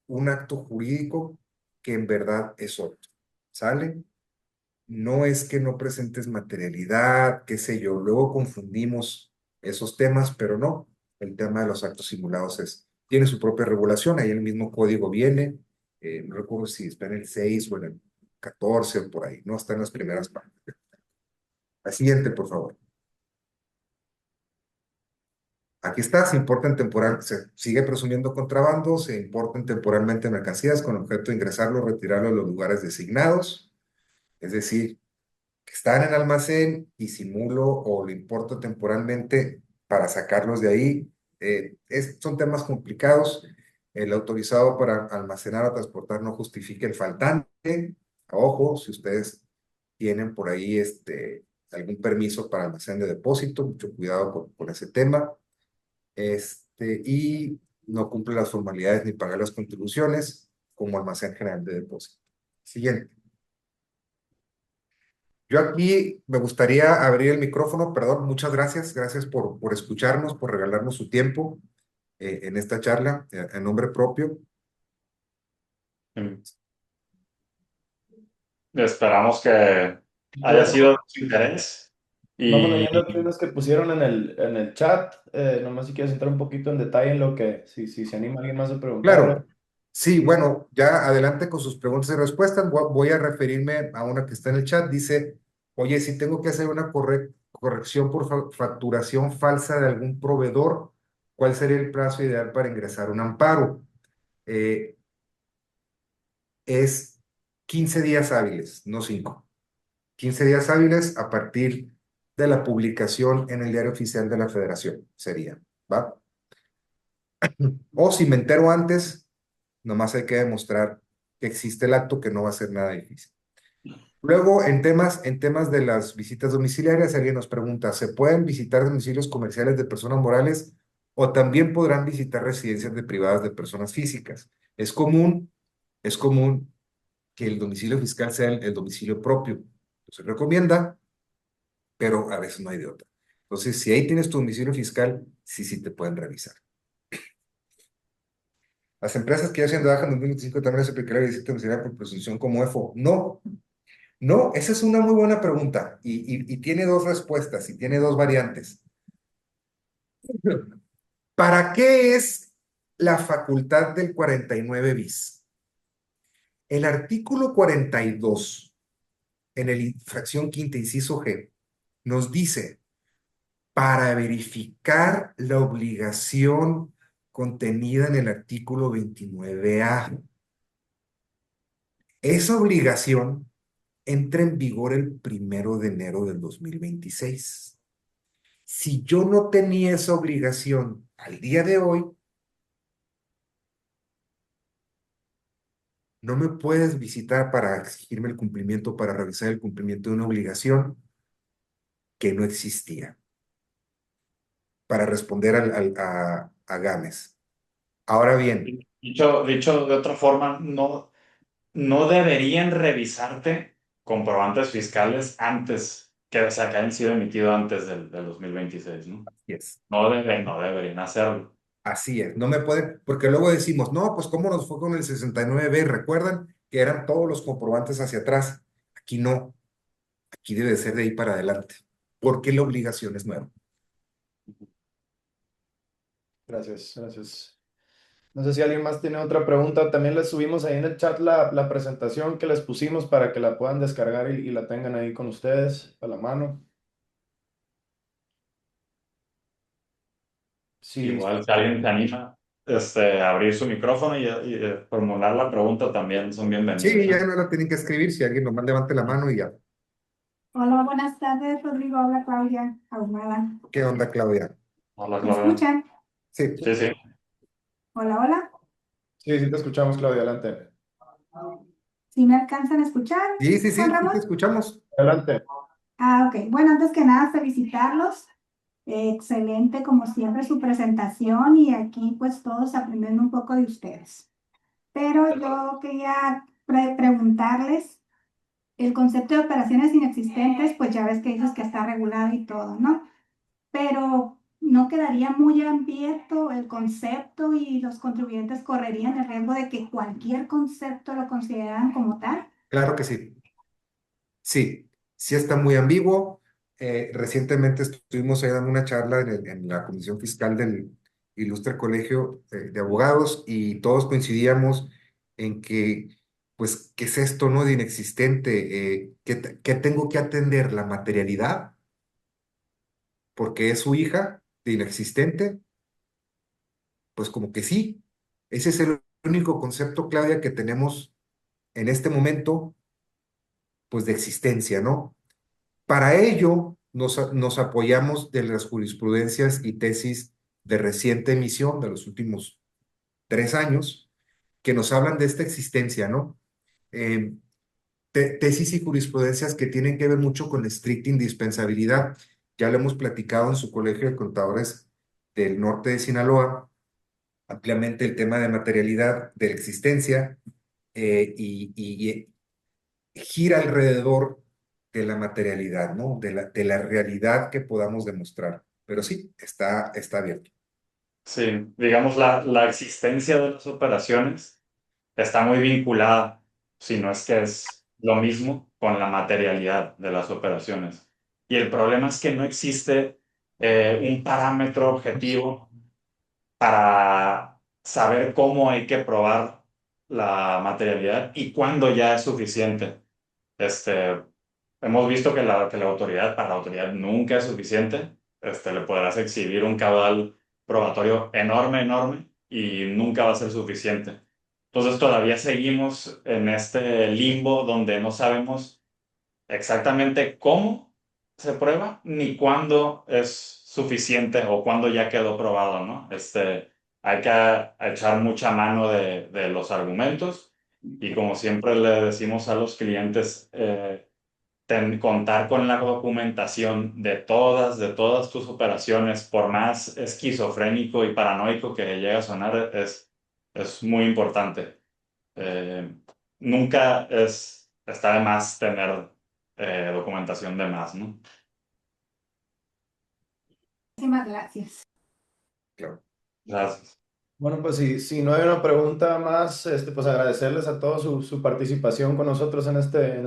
S2: un acto jurídico que en verdad es otro, ¿sale? No es que no presentes materialidad, qué sé yo, luego confundimos esos temas, pero no, el tema de los actos simulados tiene su propia regulación, ahí el mismo código viene, no recuerdo si está en el 6 o en el 14 o por ahí, no está en las primeras partes. La siguiente, por favor. Aquí está, se importan temporal, se sigue presumiendo contrabando, se importan temporalmente mercancías con objeto de ingresarlo o retirarlo a los lugares designados, es decir, que están en almacén y simulo o lo importo temporalmente para sacarlos de ahí. Son temas complicados. El autorizado para almacenar o transportar no justifica el faltante. Ojo, si ustedes tienen por ahí algún permiso para almacén de depósito, mucho cuidado con ese tema. Y no cumple las formalidades ni paga las contribuciones como almacén general de depósito. Siguiente. Yo aquí me gustaría abrir el micrófono, perdón, muchas gracias, gracias por escucharnos, por regalarnos su tiempo en esta charla en nombre propio.
S1: Mm. Esperamos que haya
S4: Yo,
S1: sido de su interés.
S4: vamos
S1: Y
S4: leyendo aquí unos que pusieron en el chat. Nomás si quieres entrar un poquito en detalle en lo que, si se anima alguien más a preguntarle.
S2: Claro, sí, bueno, ya adelante con sus preguntas y respuestas. Voy a referirme a una que está en el chat. Dice, oye, si tengo que hacer una corrección por facturación falsa de algún proveedor, ¿cuál sería el plazo ideal para ingresar un amparo? Eh, es 15 días hábiles, no 5. 15 días hábiles a partir de la publicación en el Diario Oficial de la Federación, sería, ¿va? O si me entero antes, nomás hay que demostrar que existe el acto, que no va a ser nada difícil. Luego, en temas de las visitas domiciliarias, alguien nos pregunta, ¿se pueden visitar domicilios comerciales de personas morales o también podrán visitar residencias de privadas de personas físicas? Es común que el domicilio fiscal sea el domicilio propio. Se recomienda, pero a veces no hay de otra. Entonces, si ahí tienes tu domicilio fiscal, sí, sí te pueden revisar. Las empresas que ya se han de baja en 2025 también se aplicará la visita domiciliaria por presunción como EFO. No, no, esa es una muy buena pregunta y tiene dos respuestas y tiene dos variantes. ¿Para qué es la facultad del 49 bis? El artículo 42 en el infracción quinta, inciso G, nos dice, para verificar la obligación contenida en el artículo 29A. Esa obligación entra en vigor el 1 de enero del 2026. Si yo no tenía esa obligación al día de hoy, no me puedes visitar para exigirme el cumplimiento, para revisar el cumplimiento de una obligación que no existía, para responder a Gámez. Ahora bien,
S1: dicho de otra forma, no deberían revisarte comprobantes fiscales antes, o sea, que hayan sido emitidos antes del 2026, ¿no?
S2: yes,
S1: No deberían hacerlo.
S2: así es, no me pueden, porque luego decimos, no, pues cómo nos fue con el 69B, recuerdan que eran todos los comprobantes hacia atrás. Aquí no, aquí debe ser de ahí para adelante, porque la obligación es nueva.
S4: Gracias, gracias. No sé si alguien más tiene otra pregunta. También les subimos ahí en el chat la presentación que les pusimos para que la puedan descargar y la tengan ahí con ustedes a la mano. Sí,
S1: Igual, si alguien se anima a abrir su micrófono y formular la pregunta, también son bienvenidos,
S2: Sí,
S1: ¿eh?
S2: ya no la tienen que escribir, si alguien nomás levante la mano y ya.
S5: Hola, buenas tardes, Rodrigo. Habla Claudia Ahumada.
S2: ¿Qué onda, Claudia?
S1: Hola,
S5: ¿Me
S1: Claudia.
S5: escuchan?
S2: Sí,
S1: Sí, sí.
S5: Hola, hola.
S4: sí, sí te escuchamos, Claudia, adelante.
S5: ¿Sí me alcanzan a escuchar,
S2: sí, sí,
S5: Juan
S2: sí, sí, te
S5: Ramón?
S2: escuchamos.
S4: Adelante.
S5: Ok. Bueno, antes que nada, felicitarlos. Excelente, como siempre, su presentación y aquí pues todos aprendiendo un poco de ustedes. Pero yo quería preguntarles, el concepto de operaciones inexistentes, pues ya ves que dices que está regulado y todo, ¿no? Pero no quedaría muy abierto el concepto y los contribuyentes correrían el riesgo de que cualquier concepto lo consideraran como tal.
S2: Claro que sí. Sí, sí está muy ambiguo. Recientemente estuvimos ahí dando una charla en la Comisión Fiscal del Ilustre Colegio de Abogados y todos coincidíamos en que, pues, ¿qué es esto, no? De inexistente. ¿Qué tengo que atender? ¿La materialidad? Porque es su hija de inexistente. Pues como que sí. Ese es el único concepto, Claudia, que tenemos en este momento, pues, de existencia, ¿no? Para ello, nos apoyamos de las jurisprudencias y tesis de reciente emisión de los últimos 3 años que nos hablan de esta existencia, ¿no? Eh, Tesis y jurisprudencias que tienen que ver mucho con la estricta indispensabilidad. Ya lo hemos platicado en su colegio de contadores del norte de Sinaloa, ampliamente el tema de materialidad de la existencia y gira alrededor de la materialidad, ¿no? De la realidad que podamos demostrar. Pero sí, está abierto.
S1: Sí, digamos, la existencia de las operaciones está muy vinculada, si no es que es lo mismo, con la materialidad de las operaciones. Y el problema es que no existe un parámetro objetivo para saber cómo hay que probar la materialidad y cuándo ya es suficiente. Hemos visto que la autoridad, para la autoridad nunca es suficiente. Le podrás exhibir un caudal probatorio enorme, enorme, y nunca va a ser suficiente. Entonces todavía seguimos en este limbo donde no sabemos exactamente cómo se prueba ni cuándo es suficiente o cuándo ya quedó probado, ¿no? Hay que echar mucha mano de los argumentos y como siempre le decimos a los clientes, contar con la documentación de todas tus operaciones, por más esquizofrénico y paranoico que llegue a sonar, es muy importante. Nunca está de más tener documentación de más, ¿no?
S5: Muchísimas gracias.
S2: Claro.
S1: Gracias.
S4: Bueno, pues si no hay una pregunta más, pues agradecerles a todos su participación con nosotros en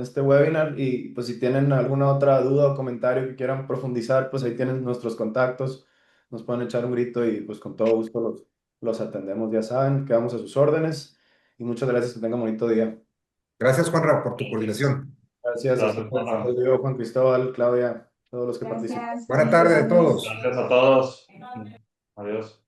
S4: este webinar y pues si tienen alguna otra duda o comentario que quieran profundizar, pues ahí tienen nuestros contactos, nos pueden echar un grito y pues con todo gusto los atendemos, ya saben, quedamos a sus órdenes y muchas gracias, que tengan bonito día.
S2: Gracias, Juanra, por tu coordinación.
S4: Gracias a
S1: Gracias,
S4: ustedes,
S1: Juanra.
S4: Rodrigo, Juan Cristóbal, Claudia, todos los que participan.
S5: Gracias.
S2: Buena tarde a todos.
S1: Gracias a todos. Adiós.